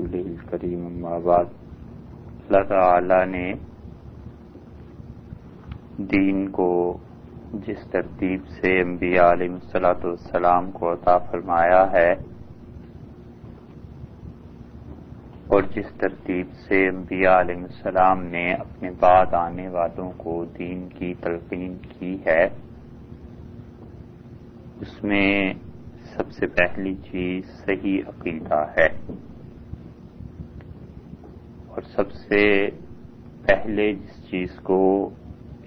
رسولہ الکریم اما بعد۔ اللہ تعالی نے دین کو جس ترتیب سے انبیاء علیہ الصلوۃ والسلام کو عطا فرمایا ہے اور جس ترتیب سے انبیاء علیہ السلام نے اپنے بعد آنے والوں کو دین کی تلقین کی ہے، اس میں سب سے پہلی چیز صحیح عقیدہ ہے، اور سب سے پہلے جس چیز کو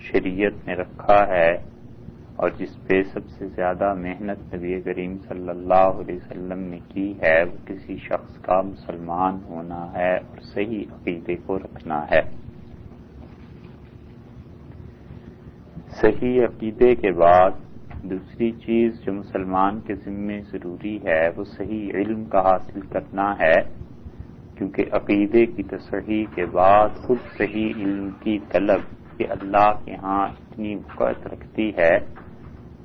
شریعت میں رکھا ہے اور جس پہ سب سے زیادہ محنت نبی کریم صلی اللہ علیہ وسلم نے کی ہے، وہ کسی شخص کا مسلمان ہونا ہے اور صحیح عقیدے کو رکھنا ہے۔ صحیح عقیدے کے بعد دوسری چیز جو مسلمان کے ذمے ضروری ہے وہ صحیح علم کا حاصل کرنا ہے، کیونکہ عقیدے کی تصحیح کے بعد خود صحیح علم کی طلب کہ اللہ کے ہاں اتنی وقت رکھتی ہے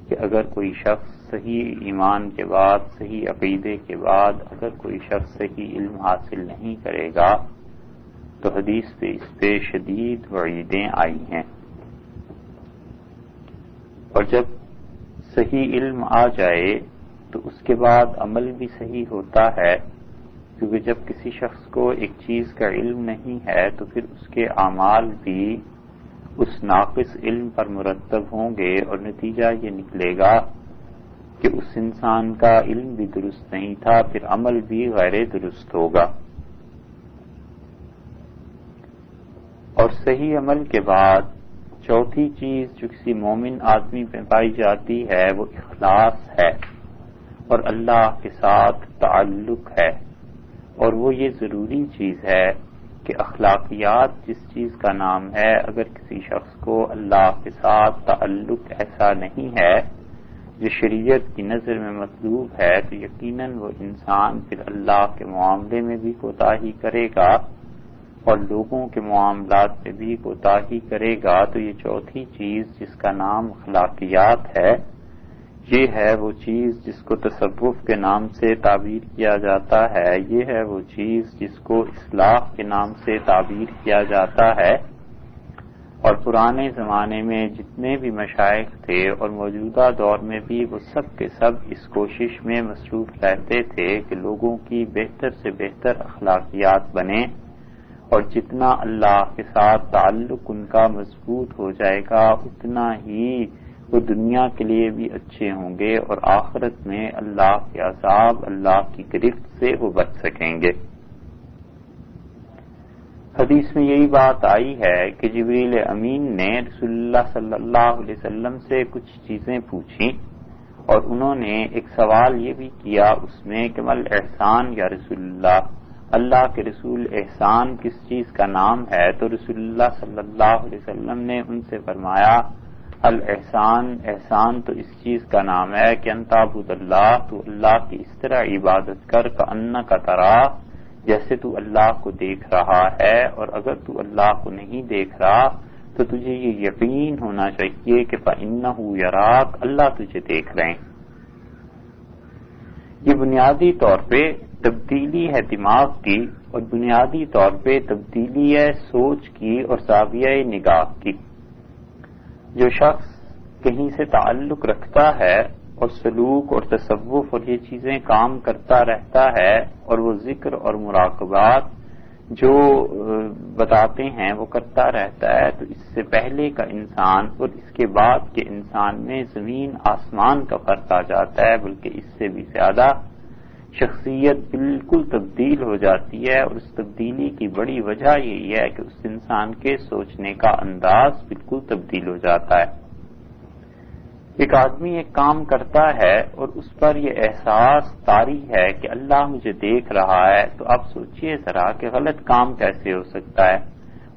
کہ اگر کوئی شخص صحیح ایمان کے بعد، صحیح عقیدے کے بعد اگر کوئی شخص صحیح علم حاصل نہیں کرے گا تو حدیث پہ اس پہ شدید وعیدیں آئی ہیں۔ اور جب صحیح علم آ جائے تو اس کے بعد عمل بھی صحیح ہوتا ہے، کیونکہ جب کسی شخص کو ایک چیز کا علم نہیں ہے تو پھر اس کے اعمال بھی اس ناقص علم پر مرتب ہوں گے، اور نتیجہ یہ نکلے گا کہ اس انسان کا علم بھی درست نہیں تھا، پھر عمل بھی غیر درست ہوگا۔ اور صحیح عمل کے بعد چوتھی چیز جو کسی مومن آدمی میں پائی جاتی ہے وہ اخلاص ہے اور اللہ کے ساتھ تعلق ہے، اور وہ یہ ضروری چیز ہے کہ اخلاقیات جس چیز کا نام ہے، اگر کسی شخص کو اللہ کے ساتھ تعلق ایسا نہیں ہے جو شریعت کی نظر میں مطلوب ہے، تو یقیناً وہ انسان پھر اللہ کے معاملے میں بھی کوتاہی کرے گا اور لوگوں کے معاملات میں بھی کوتاہی کرے گا۔ تو یہ چوتھی چیز جس کا نام اخلاقیات ہے، یہ ہے وہ چیز جس کو تصوف کے نام سے تعبیر کیا جاتا ہے، یہ ہے وہ چیز جس کو اصلاح کے نام سے تعبیر کیا جاتا ہے۔ اور پرانے زمانے میں جتنے بھی مشائخ تھے اور موجودہ دور میں بھی وہ سب کے سب اس کوشش میں مصروف رہتے تھے کہ لوگوں کی بہتر سے بہتر اخلاقیات بنے، اور جتنا اللہ کے ساتھ تعلق ان کا مضبوط ہو جائے گا اتنا ہی وہ دنیا کے لیے بھی اچھے ہوں گے اور آخرت میں اللہ کے عذاب، اللہ کی گرفت سے وہ بچ سکیں گے۔ حدیث میں یہی بات آئی ہے کہ جبریل امین نے رسول اللہ صلی اللہ علیہ وسلم سے کچھ چیزیں پوچھیں، اور انہوں نے ایک سوال یہ بھی کیا اس میں کہ مل احسان یا رسول اللہ کے رسول احسان کس چیز کا نام ہے؟ تو رسول اللہ صلی اللہ علیہ وسلم نے ان سے فرمایا الاحسان، احسان تو اس چیز کا نام ہے کہ ان تعبد اللہ، تو اللہ کی اس طرح عبادت کر کأنک تراہ، جیسے تو اللہ کو دیکھ رہا ہے، اور اگر تو اللہ کو نہیں دیکھ رہا تو تجھے یہ یقین ہونا چاہیے کہ فإنہ یراک، اللہ تجھے دیکھ رہے ہیں۔ یہ بنیادی طور پہ تبدیلی ہے دماغ کی، اور بنیادی طور پہ تبدیلی ہے سوچ کی اور زاویہ نگاہ کی۔ جو شخص کہیں سے تعلق رکھتا ہے اور سلوک اور تصوف اور یہ چیزیں کام کرتا رہتا ہے، اور وہ ذکر اور مراقبات جو بتاتے ہیں وہ کرتا رہتا ہے، تو اس سے پہلے کا انسان اور اس کے بعد کے انسان میں زمین آسمان کا فرق آ جاتا ہے، بلکہ اس سے بھی زیادہ شخصیت بالکل تبدیل ہو جاتی ہے، اور اس تبدیلی کی بڑی وجہ یہی ہے کہ اس انسان کے سوچنے کا انداز بالکل تبدیل ہو جاتا ہے۔ ایک آدمی ایک کام کرتا ہے اور اس پر یہ احساس طاری ہے کہ اللہ مجھے دیکھ رہا ہے، تو آپ سوچئے ذرا کہ غلط کام کیسے ہو سکتا ہے؟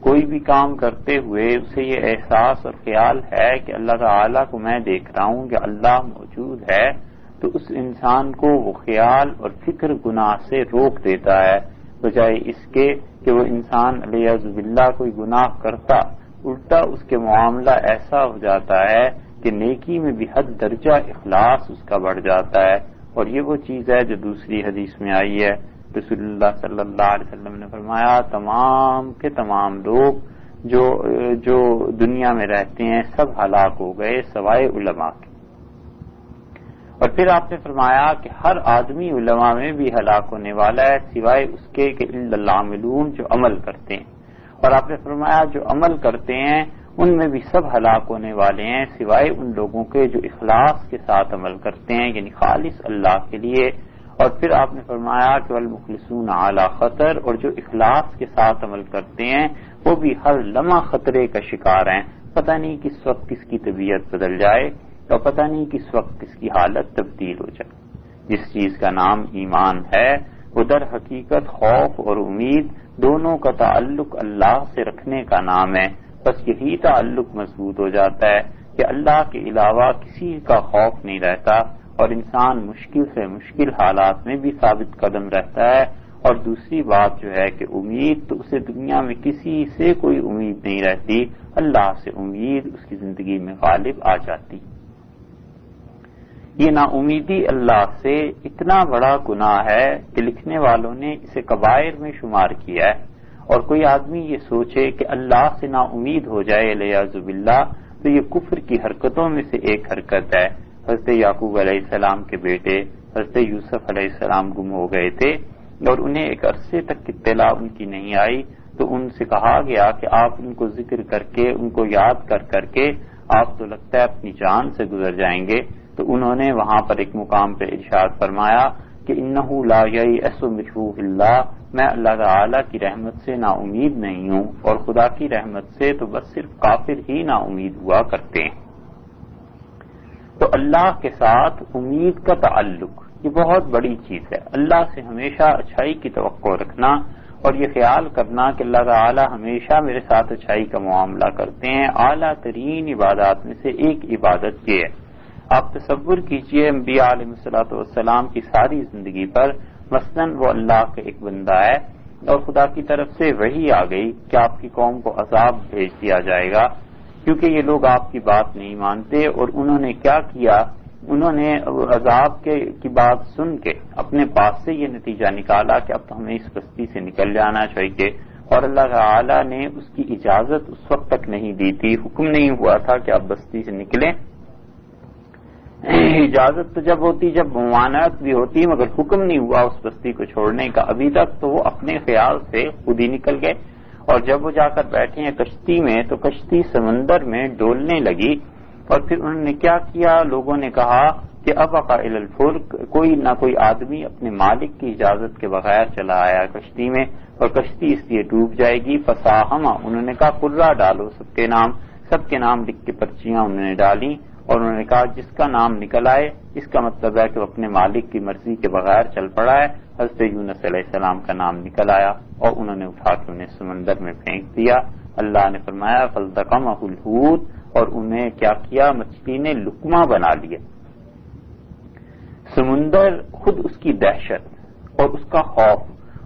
کوئی بھی کام کرتے ہوئے اسے یہ احساس اور خیال ہے کہ اللہ تعالیٰ کو میں دیکھ رہا ہوں کہ اللہ موجود ہے، تو اس انسان کو وہ خیال اور فکر گناہ سے روک دیتا ہے، بجائے اس کے کہ وہ انسان علیہ باللہ کوئی گناہ کرتا، الٹا اس کے معاملہ ایسا ہو جاتا ہے کہ نیکی میں بھی حد درجہ اخلاص اس کا بڑھ جاتا ہے۔ اور یہ وہ چیز ہے جو دوسری حدیث میں آئی ہے رسول اللہ صلی اللہ علیہ وسلم نے فرمایا تمام کے تمام لوگ جو دنیا میں رہتے ہیں سب ہلاک ہو گئے سوائے علماء کے. اور پھر آپ نے فرمایا کہ ہر آدمی علماء میں بھی ہلاک ہونے والا ہے سوائے اس کے کہ الا العاملون جو عمل کرتے ہیں. اور آپ نے فرمایا جو عمل کرتے ہیں ان میں بھی سب ہلاک ہونے والے ہیں سوائے ان لوگوں کے جو اخلاص کے ساتھ عمل کرتے ہیں یعنی خالص اللہ کے لیے. اور پھر آپ نے فرمایا کہ والمخلصون علی خطر، اور جو اخلاص کے ساتھ عمل کرتے ہیں وہ بھی ہر لمحہ خطرے کا شکار ہیں. پتہ نہیں کس وقت کس کی طبیعت بدل جائے اور پتہ نہیں کس وقت کس کی حالت تبدیل ہو جائے. جس چیز کا نام ایمان ہے وہ در حقیقت خوف اور امید دونوں کا تعلق اللہ سے رکھنے کا نام ہے. بس یہی تعلق مضبوط ہو جاتا ہے کہ اللہ کے علاوہ کسی کا خوف نہیں رہتا اور انسان مشکل سے مشکل حالات میں بھی ثابت قدم رہتا ہے. اور دوسری بات جو ہے کہ امید تو اسے دنیا میں کسی سے کوئی امید نہیں رہتی، اللہ سے امید اس کی زندگی میں غالب آ جاتی. یہ نا امیدی اللہ سے اتنا بڑا گناہ ہے کہ لکھنے والوں نے اسے کبائر میں شمار کیا ہے. اور کوئی آدمی یہ سوچے کہ اللہ سے نا امید ہو جائے الیاذ باللہ تو یہ کفر کی حرکتوں میں سے ایک حرکت ہے. حضرت یعقوب علیہ السلام کے بیٹے حضرت یوسف علیہ السلام گم ہو گئے تھے اور انہیں ایک عرصے تک اطلاع ان کی نہیں آئی، تو ان سے کہا گیا کہ آپ ان کو ذکر کر کے ان کو یاد کر کے آپ تو لگتا ہے اپنی جان سے گزر جائیں گے. تو انہوں نے وہاں پر ایک مقام پہ ارشاد فرمایا کہ انہ لا یئس من روح اللہ، میں اللہ تعالی کی رحمت سے نا امید نہیں ہوں، اور خدا کی رحمت سے تو بس صرف کافر ہی نا امید ہوا کرتے ہیں. تو اللہ کے ساتھ امید کا تعلق یہ بہت بڑی چیز ہے. اللہ سے ہمیشہ اچھائی کی توقع رکھنا اور یہ خیال کرنا کہ اللہ تعالی ہمیشہ میرے ساتھ اچھائی کا معاملہ کرتے ہیں، اعلیٰ ترین عبادات میں سے ایک عبادت یہ ہے. آپ تصور کیجئے انبیاء علیہ الصلوۃ والسلام کی ساری زندگی پر مثلاً وہ اللہ کا ایک بندہ ہے اور خدا کی طرف سے وحی آ گئی کہ آپ کی قوم کو عذاب بھیج دیا جائے گا کیونکہ یہ لوگ آپ کی بات نہیں مانتے. اور انہوں نے کیا کیا، انہوں نے عذاب کی بات سن کے اپنے پاس سے یہ نتیجہ نکالا کہ اب تو ہمیں اس بستی سے نکل جانا چاہیے. اور اللہ تعالی نے اس کی اجازت اس وقت تک نہیں دی تھی، حکم نہیں ہوا تھا کہ آپ بستی سے نکلیں. اجازت تو جب ہوتی جب ممانعت بھی ہوتی، مگر حکم نہیں ہوا اس بستی کو چھوڑنے کا ابھی تک. تو وہ اپنے خیال سے خود ہی نکل گئے اور جب وہ جا کر بیٹھے ہیں کشتی میں تو کشتی سمندر میں ڈولنے لگی. اور پھر انہوں نے کیا کیا، لوگوں نے کہا کہ اب الی الفلک، کوئی نہ کوئی آدمی اپنے مالک کی اجازت کے بغیر چلا آیا کشتی میں اور کشتی اس لیے ڈوب جائے گی. فساہما، انہوں نے کہا قرہ ڈالو سب کے نام لکھ کے پرچیاں انہوں نے ڈالی اور انہوں نے کہا جس کا نام نکل آئے اس کا مطلب ہے کہ وہ اپنے مالک کی مرضی کے بغیر چل پڑا ہے. حضرت یونس علیہ السلام کا نام نکل آیا اور انہوں نے اٹھا کے انہیں سمندر میں پھینک دیا. اللہ نے فرمایا فالتقمہ الحوت، اور انہیں کیا کیا، مچھلی نے لقمہ بنا لیا. سمندر خود اس کی دہشت اور اس کا خوف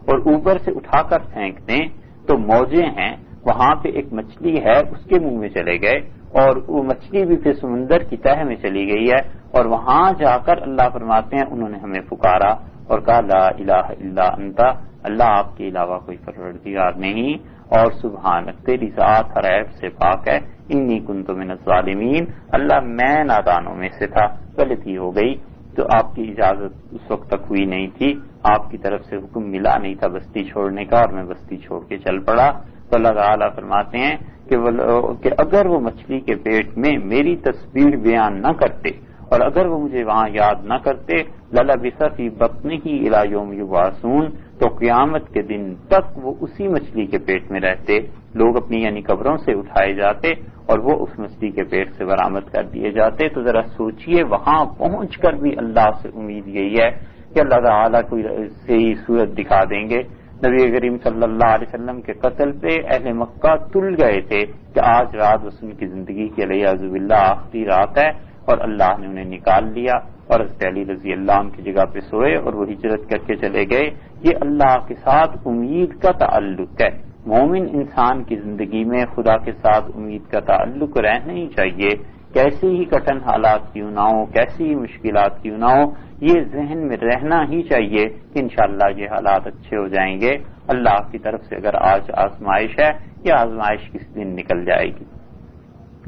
اور اوپر سے اٹھا کر پھینک دیں تو موجیں ہیں، وہاں پہ ایک مچھلی ہے اس کے منہ میں چلے گئے اور وہ مچھلی بھی پھر سمندر کی تہہ میں چلی گئی ہے. اور وہاں جا کر اللہ فرماتے ہیں انہوں نے ہمیں پکارا اور کہا لا الہ الا انت، اللہ آپ کے علاوہ کوئی پروردگار نہیں اور سبحانک تیری ذات ہر عیب سے پاک ہے، انی کنت من الظالمین، اللہ میں نادانوں میں سے تھا، غلطی ہو گئی. تو آپ کی اجازت اس وقت تک ہوئی نہیں تھی، آپ کی طرف سے حکم ملا نہیں تھا بستی چھوڑنے کا اور میں بستی چھوڑ کے چل پڑا. تو اللہ تعالیٰ فرماتے ہیں کہ اگر وہ مچھلی کے پیٹ میں میری تصویر بیان نہ کرتے اور اگر وہ مجھے وہاں یاد نہ کرتے للبث فی بطنہ الی یوم یبعثون، تو قیامت کے دن تک وہ اسی مچھلی کے پیٹ میں رہتے، لوگ اپنی یعنی قبروں سے اٹھائے جاتے اور وہ اس مچھلی کے پیٹ سے برآمد کر دیے جاتے. تو ذرا سوچئے وہاں پہنچ کر بھی اللہ سے امید یہی ہے کہ اللہ تعالیٰ کوئی صحیح صورت دکھا دیں گے. نبی کریم صلی اللہ علیہ وسلم کے قتل پہ اہل مکہ تل گئے تھے کہ آج رات بس ان کی زندگی کے لیے عزب اللہ آخری رات ہے، اور اللہ نے انہیں نکال لیا اور حضرت علی رضی اللہ عنہ کی جگہ پہ سوئے اور وہ ہجرت کر کے چلے گئے. یہ اللہ کے ساتھ امید کا تعلق ہے. مومن انسان کی زندگی میں خدا کے ساتھ امید کا تعلق رہنا ہی چاہیے. کیسے ہی کٹھن حالات کیوں نہ ہو، کیسی ہی مشکلات کیوں نہ ہو، یہ ذہن میں رہنا ہی چاہیے کہ انشاءاللہ یہ حالات اچھے ہو جائیں گے۔ اللہ کی طرف سے اگر آج آزمائش ہے، یہ آزمائش کس دن نکل جائے گی،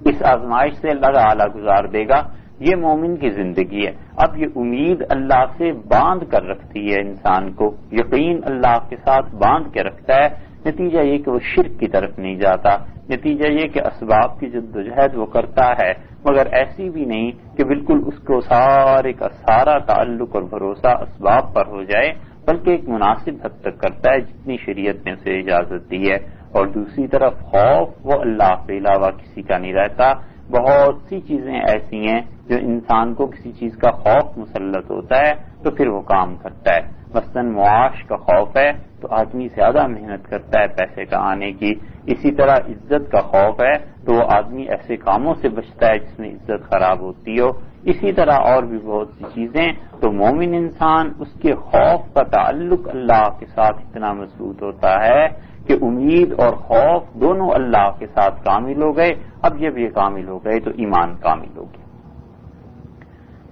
اس آزمائش سے اللہ تعالیٰ گزار دے گا۔ یہ مومن کی زندگی ہے۔ اب یہ امید اللہ سے باندھ کر رکھتی ہے انسان کو، یقین اللہ کے ساتھ باندھ کے رکھتا ہے۔ نتیجہ یہ کہ وہ شرک کی طرف نہیں جاتا، نتیجہ یہ کہ اسباب کی جدوجہد وہ کرتا ہے، مگر ایسی بھی نہیں کہ بالکل اس کو سارے کا سارا تعلق اور بھروسہ اسباب پر ہو جائے، بلکہ ایک مناسب حد تک کرتا ہے جتنی شریعت نے اسے اجازت دی ہے۔ اور دوسری طرف خوف، وہ اللہ کے علاوہ کسی کا نہیں رہتا۔ بہت سی چیزیں ایسی ہیں جو انسان کو کسی چیز کا خوف مسلط ہوتا ہے تو پھر وہ کام کرتا ہے۔ مثلاً معاش کا خوف ہے تو آدمی زیادہ محنت کرتا ہے پیسے کا آنے کی، اسی طرح عزت کا خوف ہے تو وہ آدمی ایسے کاموں سے بچتا ہے جس میں عزت خراب ہوتی ہو، اسی طرح اور بھی بہت سی چیزیں۔ تو مومن انسان، اس کے خوف کا تعلق اللہ کے ساتھ اتنا مضبوط ہوتا ہے کہ امید اور خوف دونوں اللہ کے ساتھ کامل ہو گئے۔ اب جب یہ کامل ہو گئے تو ایمان کامل ہو گیا،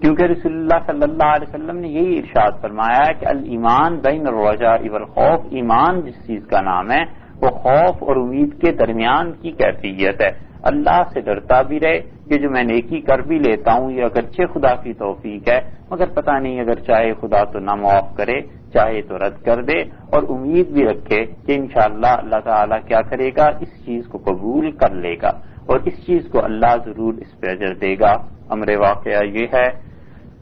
کیونکہ رسول اللہ صلی اللہ علیہ وسلم نے یہی ارشاد فرمایا ہے کہ الایمان بین الرجاء والخوف، ایمان جس چیز کا نام ہے وہ خوف اور امید کے درمیان کی کیفیت ہے۔ اللہ سے ڈرتا بھی رہے کہ جو میں نیکی کر بھی لیتا ہوں یہ اگرچہ خدا کی توفیق ہے، مگر پتہ نہیں اگر چاہے خدا تو نہ معاف کرے، چاہے تو رد کر دے، اور امید بھی رکھے کہ انشاءاللہ اللہ تعالیٰ کیا کرے گا، اس چیز کو قبول کر لے گا اور اس چیز کو اللہ ضرور اس پہ اجر دے گا۔ امر واقعہ یہ ہے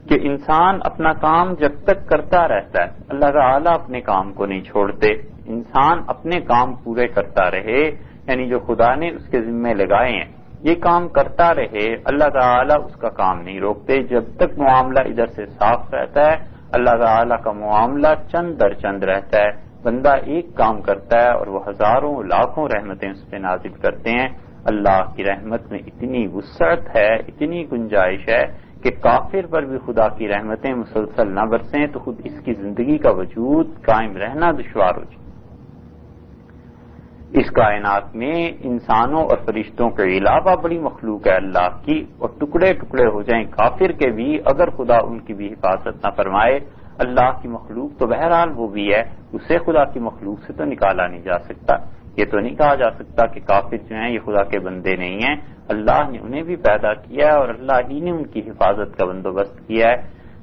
کہ انسان اپنا کام جب تک کرتا رہتا ہے، اللہ تعالیٰ اپنے کام کو نہیں چھوڑتے۔ انسان اپنے کام پورے کرتا رہے، یعنی جو خدا نے اس کے ذمے لگائے ہیں یہ کام کرتا رہے، اللہ تعالیٰ اس کا کام نہیں روکتے۔ جب تک معاملہ ادھر سے صاف رہتا ہے اللہ تعالیٰ کا معاملہ چند در چند رہتا ہے۔ بندہ ایک کام کرتا ہے اور وہ ہزاروں لاکھوں رحمتیں اس پہ نازل کرتے ہیں۔ اللہ کی رحمت میں اتنی وسعت ہے، اتنی گنجائش ہے کہ کافر پر بھی خدا کی رحمتیں مسلسل نہ برسیں تو خود اس کی زندگی کا وجود قائم رہنا دشوار ہو جائے۔ اس کائنات میں انسانوں اور فرشتوں کے علاوہ بڑی مخلوق ہے اللہ کی، اور ٹکڑے ٹکڑے ہو جائیں کافر کے بھی اگر خدا ان کی بھی حفاظت نہ فرمائے۔ اللہ کی مخلوق تو بہرحال وہ بھی ہے، اسے خدا کی مخلوق سے تو نکالا نہیں جا سکتا۔ یہ تو نہیں کہا جا سکتا کہ کافر جو ہیں یہ خدا کے بندے نہیں ہیں، اللہ نے انہیں بھی پیدا کیا ہے اور اللہ ہی نے ان کی حفاظت کا بندوبست کیا ہے۔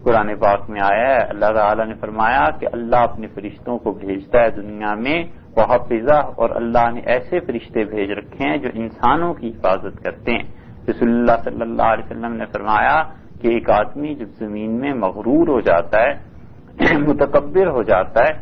قرآن پاک میں آیا ہے، اللہ تعالیٰ نے فرمایا کہ اللہ اپنے فرشتوں کو بھیجتا ہے دنیا میں وحفظہ، اور اللہ نے ایسے فرشتے بھیج رکھے ہیں جو انسانوں کی حفاظت کرتے ہیں۔ رسول اللہ صلی اللہ علیہ وسلم نے فرمایا کہ ایک آدمی جب زمین میں مغرور ہو جاتا ہے، متکبر ہو جاتا ہے،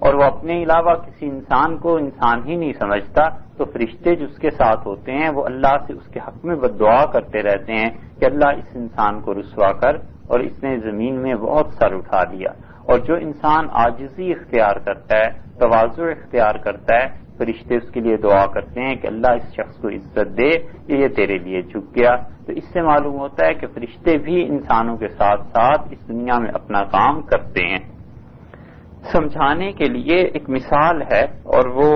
اور وہ اپنے علاوہ کسی انسان کو انسان ہی نہیں سمجھتا، تو فرشتے جو اس کے ساتھ ہوتے ہیں وہ اللہ سے اس کے حق میں بد دعا کرتے رہتے ہیں کہ اللہ اس انسان کو رسوا کر، اور اس نے زمین میں بہت سر اٹھا دیا۔ اور جو انسان عاجزی اختیار کرتا ہے، تواضع اختیار کرتا ہے، فرشتے اس کے لیے دعا کرتے ہیں کہ اللہ اس شخص کو عزت دے کہ یہ تیرے لیے جھک گیا۔ تو اس سے معلوم ہوتا ہے کہ فرشتے بھی انسانوں کے ساتھ ساتھ اس دنیا میں اپنا کام کرتے ہیں۔ سمجھانے کے لیے ایک مثال ہے، اور وہ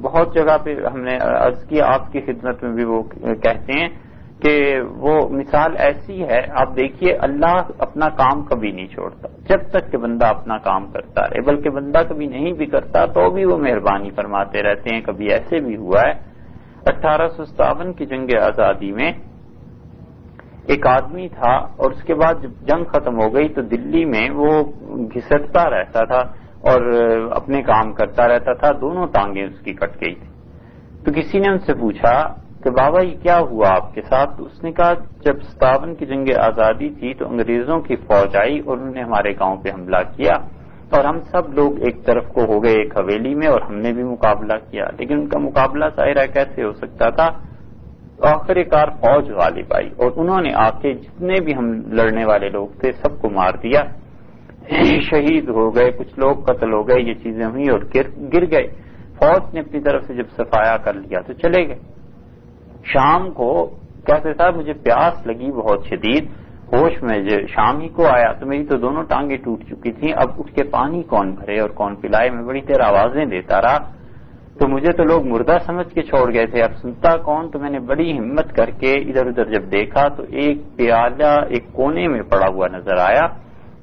بہت جگہ پہ ہم نے عرض کیا، آپ کی خدمت میں بھی وہ کہتے ہیں کہ وہ مثال ایسی ہے، آپ دیکھیے اللہ اپنا کام کبھی نہیں چھوڑتا جب تک کہ بندہ اپنا کام کرتا رہے، بلکہ بندہ کبھی نہیں بھی کرتا تو بھی وہ مہربانی فرماتے رہتے ہیں۔ کبھی ایسے بھی ہوا ہے 1857 کی جنگ آزادی میں ایک آدمی تھا، اور اس کے بعد جب جنگ ختم ہو گئی تو دلی میں وہ گھسٹتا رہتا تھا اور اپنے کام کرتا رہتا تھا، دونوں ٹانگیں اس کی کٹ گئی تھی۔ تو کسی نے ان سے پوچھا کہ بابا یہ کیا ہوا آپ کے ساتھ؟ تو اس نے کہا جب 57 کی جنگ آزادی تھی تو انگریزوں کی فوج آئی اور انہوں نے ہمارے گاؤں پہ حملہ کیا، اور ہم سب لوگ ایک طرف کو ہو گئے ایک حویلی میں، اور ہم نے بھی مقابلہ کیا، لیکن ان کا مقابلہ ظاہر کیسے ہو سکتا تھا؟ آخر کار فوج غالب آئی اور انہوں نے آ کے جتنے بھی ہم لڑنے والے لوگ تھے سب کو مار دیا، شہید ہو گئے، کچھ لوگ قتل ہو گئے، یہ چیزیں ہوئی اور گر گئے۔ فوج نے اپنی طرف سے جب صفایا کر لیا تو چلے گئے۔ شام کو کہتے تھا مجھے پیاس لگی بہت شدید، ہوش میں شام ہی کو آیا تو میری تو دونوں ٹانگیں ٹوٹ چکی تھیں، اب اٹھ کے پانی کون بھرے اور کون پلائے، میں بڑی دیر آوازیں دیتا رہا۔ تو مجھے تو لوگ مردہ سمجھ کے چھوڑ گئے تھے، اب سنتا کون؟ تو میں نے بڑی ہمت کر کے ادھر ادھر جب دیکھا تو ایک پیالہ ایک کونے میں پڑا ہوا نظر آیا،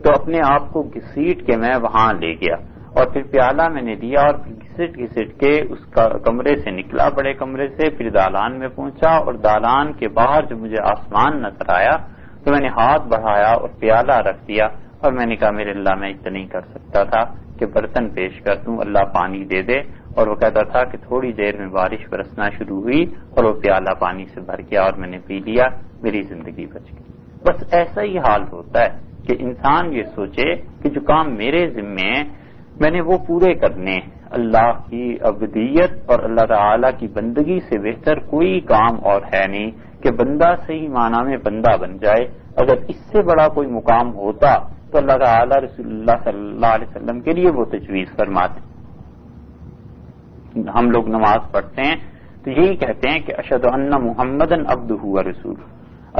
تو اپنے آپ کو گھسیٹ کے میں وہاں لے گیا اور پھر پیالہ میں نے دیا اور پھر گھسٹ کے اس کمرے سے نکلا، بڑے کمرے سے، پھر دالان میں پہنچا اور دالان کے باہر جب مجھے آسمان نظر آیا تو میں نے ہاتھ بڑھایا اور پیالہ رکھ دیا اور میں نے کہا میرے اللہ میں اتنا نہیں کر سکتا تھا کہ برتن پیش کر دوں، اللہ پانی دے دے. اور وہ کہتا تھا کہ تھوڑی دیر میں بارش برسنا شروع ہوئی اور وہ پیالہ پانی سے بھر گیا اور میں نے پی لیا، میری زندگی بچ گئی. بس ایسا ہی حال ہوتا ہے کہ انسان یہ سوچے کہ جو کام میرے ذمے ہیں میں نے وہ پورے کرنے. اللہ کی عبدیت اور اللہ تعالی کی بندگی سے بہتر کوئی کام اور ہے نہیں کہ بندہ صحیح معنی میں بندہ بن جائے. اگر اس سے بڑا کوئی مقام ہوتا تو اللہ تعالی رسول اللہ صلی اللہ علیہ وسلم کے لیے وہ تجویز فرماتے. ہم لوگ نماز پڑھتے ہیں تو یہی کہتے ہیں کہ اشہد ان محمدن عبدہ و رسول،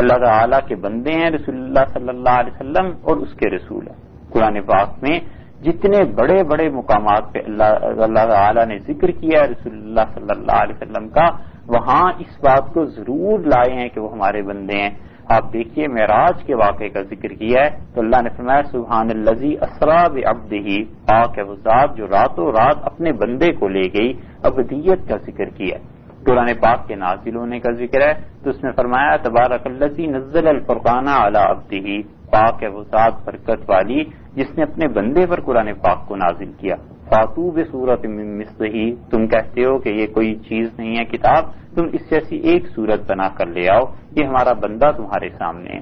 اللہ تعالیٰ کے بندے ہیں رسول اللہ صلی اللہ علیہ وسلم اور اس کے رسول ہیں. قرآن پاک میں جتنے بڑے بڑے مقامات پہ اللہ تعالیٰ نے ذکر کیا ہے رسول اللہ صلی اللہ علیہ وسلم کا، وہاں اس بات کو ضرور لائے ہیں کہ وہ ہمارے بندے ہیں. آپ دیکھیے معراج کے واقعے کا ذکر کیا ہے تو اللہ نے فرمایا سبحان الذی اسری بعبدہ، پاک ہے وہ ذات جو راتوں رات اپنے بندے کو لے گئی. عبدیت کا ذکر کیا ہے. قرآن پاک کے نازل ہونے کا ذکر ہے تو اس میں فرمایا تبارک الذی نزل الفرقان علی عبدہ، پاک ہے وہ ذات برکت والی جس نے اپنے بندے پر قرآن پاک کو نازل کیا. فاتو بسورۃ من مثلہ، تم کہتے ہو کہ یہ کوئی چیز نہیں ہے کتاب، تم اس جیسی ایک صورت بنا کر لے آؤ، یہ ہمارا بندہ تمہارے سامنے ہے.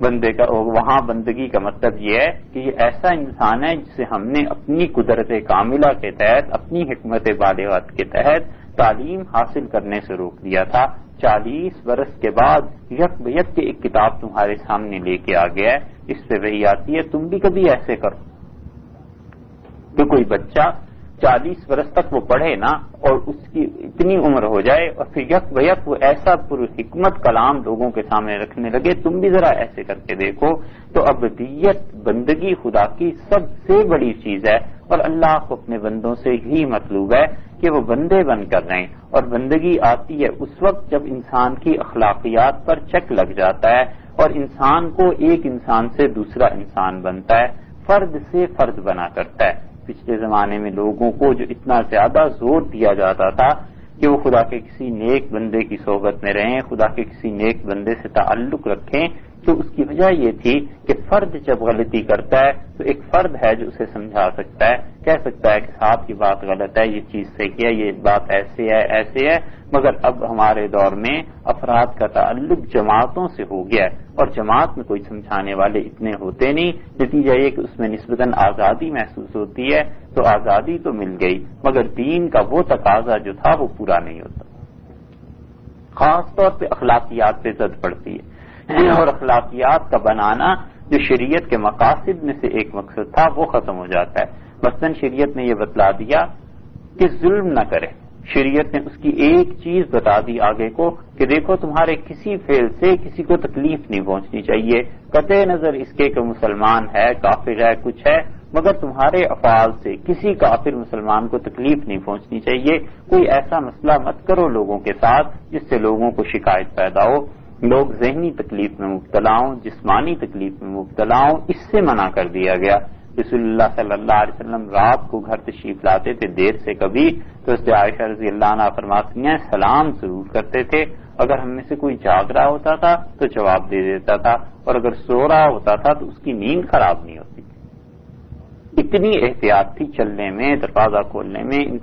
بندے کا وہاں بندگی کا مطلب یہ ہے کہ یہ ایسا انسان ہے جسے ہم نے اپنی قدرت کاملہ کے تحت، اپنی حکمت بالغت کے تحت تعلیم حاصل کرنے سے روک دیا تھا. 40 برس کے بعد یک بیک کے ایک کتاب تمہارے سامنے لے کے آ گیا ہے، اس سے وہی آتی ہے تم بھی کبھی ایسے کرو. کہ کوئی بچہ 40 برس تک وہ پڑھے نا اور اس کی اتنی عمر ہو جائے اور پھر یک بیک وہ ایسا پر حکمت کلام لوگوں کے سامنے رکھنے لگے، تم بھی ذرا ایسے کر کے دیکھو. تو عبدیت بندگی خدا کی سب سے بڑی چیز ہے اور اللہ کو اپنے بندوں سے ہی مطلوب ہے کہ وہ بندے بن کر رہیں. اور بندگی آتی ہے اس وقت جب انسان کی اخلاقیات پر چیک لگ جاتا ہے اور انسان کو ایک انسان سے دوسرا انسان بنتا ہے، فرد سے فرد بنا کرتا ہے. پچھلے زمانے میں لوگوں کو جو اتنا زیادہ زور دیا جاتا تھا کہ وہ خدا کے کسی نیک بندے کی صحبت میں رہیں، خدا کے کسی نیک بندے سے تعلق رکھیں، تو اس کی وجہ یہ تھی کہ فرد جب غلطی کرتا ہے تو ایک فرد ہے جو اسے سمجھا سکتا ہے، کہہ سکتا ہے کہ صاحب یہ بات غلط ہے، یہ چیز صحیح ہے، یہ بات ایسے ہے. مگر اب ہمارے دور میں افراد کا تعلق جماعتوں سے ہو گیا ہے اور جماعت میں کوئی سمجھانے والے اتنے ہوتے نہیں. نتیجہ یہ کہ اس میں نسبتاً آزادی محسوس ہوتی ہے تو آزادی تو مل گئی مگر دین کا وہ تقاضا جو تھا وہ پورا نہیں ہوتا. خاص طور پہ اخلاقیات پہ زد پڑتی ہے اور اخلاقیات کا بنانا جو شریعت کے مقاصد میں سے ایک مقصد تھا وہ ختم ہو جاتا ہے. مثلاً شریعت نے یہ بتلا دیا کہ ظلم نہ کرے. شریعت نے اس کی ایک چیز بتا دی آگے کو کہ دیکھو تمہارے کسی فعل سے کسی کو تکلیف نہیں پہنچنی چاہیے، قطع نظر اس کے کہ مسلمان ہے، کافر ہے، کچھ ہے، مگر تمہارے افعال سے کسی کافر مسلمان کو تکلیف نہیں پہنچنی چاہیے. کوئی ایسا مسئلہ مت کرو لوگوں کے ساتھ جس سے لوگوں کو شکایت پیدا ہو، لوگ ذہنی تکلیف میں مبتلا ہوں، جسمانی تکلیف میں مبتلا ہوں، اس سے منع کر دیا گیا. رسول اللہ صلی اللہ علیہ وسلم رات کو گھر تشریف لاتے تھے دیر سے کبھی تو اس سے عائشہ رضی اللہ عنہا فرماتی ہیں سلام ضرور کرتے تھے. اگر ہم میں سے کوئی جاگ رہا ہوتا تھا تو جواب دے دیتا تھا اور اگر سو رہا ہوتا تھا تو اس کی نیند خراب نہیں ہوتی. اتنی احتیاط تھی چلنے میں، دروازہ کھولنے میں، ان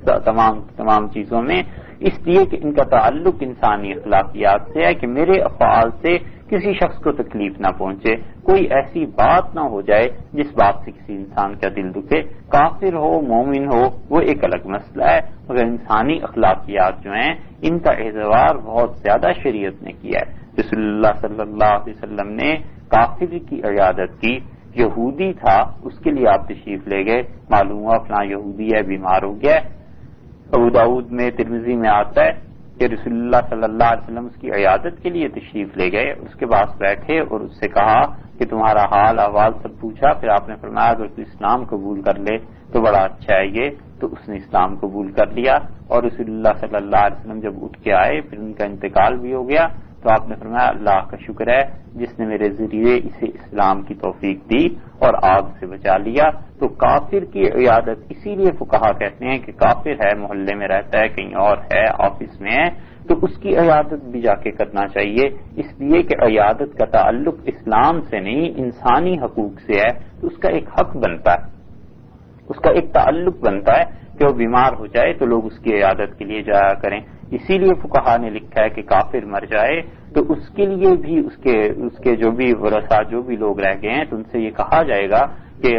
تمام چیزوں میں، اس لیے کہ ان کا تعلق انسانی اخلاقیات سے ہے کہ میرے افعال سے کسی شخص کو تکلیف نہ پہنچے، کوئی ایسی بات نہ ہو جائے جس بات سے کسی انسان کا دل دکھے. کافر ہو مومن ہو وہ ایک الگ مسئلہ ہے مگر انسانی اخلاقیات جو ہیں ان کا اعتبار بہت زیادہ شریعت نے کیا ہے. رسول اللہ صلی اللہ علیہ وسلم نے کافر کی عیادت کی. یہودی تھا اس کے لیے آپ تشریف لے گئے، معلوم ہوا فلاں یہودی ہے بیمار ہو گیا. ابو داؤد میں ترمذی میں آتا ہے کہ رسول اللہ صلی اللہ علیہ وسلم اس کی عیادت کے لیے تشریف لے گئے، اس کے پاس بیٹھے اور اس سے کہا کہ تمہارا حال احوال سب پوچھا. پھر آپ نے فرمایا اگر تو اسلام قبول کر لے تو بڑا اچھا ہے یہ، تو اس نے اسلام قبول کر لیا، اور رسول اللہ صلی اللہ علیہ وسلم جب اٹھ کے آئے پھر ان کا انتقال بھی ہو گیا، تو آپ نے فرمایا اللہ کا شکر ہے جس نے میرے ذریعے اسے اسلام کی توفیق دی اور آگ سے بچا لیا۔ تو کافر کی عیادت اسی لیے فقہا کہتے ہیں کہ کافر ہے، محلے میں رہتا ہے، کہیں اور ہے، آفس میں ہے، تو اس کی عیادت بھی جا کے کرنا چاہیے، اس لیے کہ عیادت کا تعلق اسلام سے نہیں انسانی حقوق سے ہے، تو اس کا ایک حق بنتا ہے، اس کا ایک تعلق بنتا ہے کہ وہ بیمار ہو جائے تو لوگ اس کی عیادت کے لیے جایا کریں۔ اسی لیے فقہا نے لکھا ہے کہ کافر مر جائے تو اس کے لیے بھی اس کے جو بھی ورثاء جو بھی لوگ رہ گئے ہیں تو ان سے یہ کہا جائے گا کہ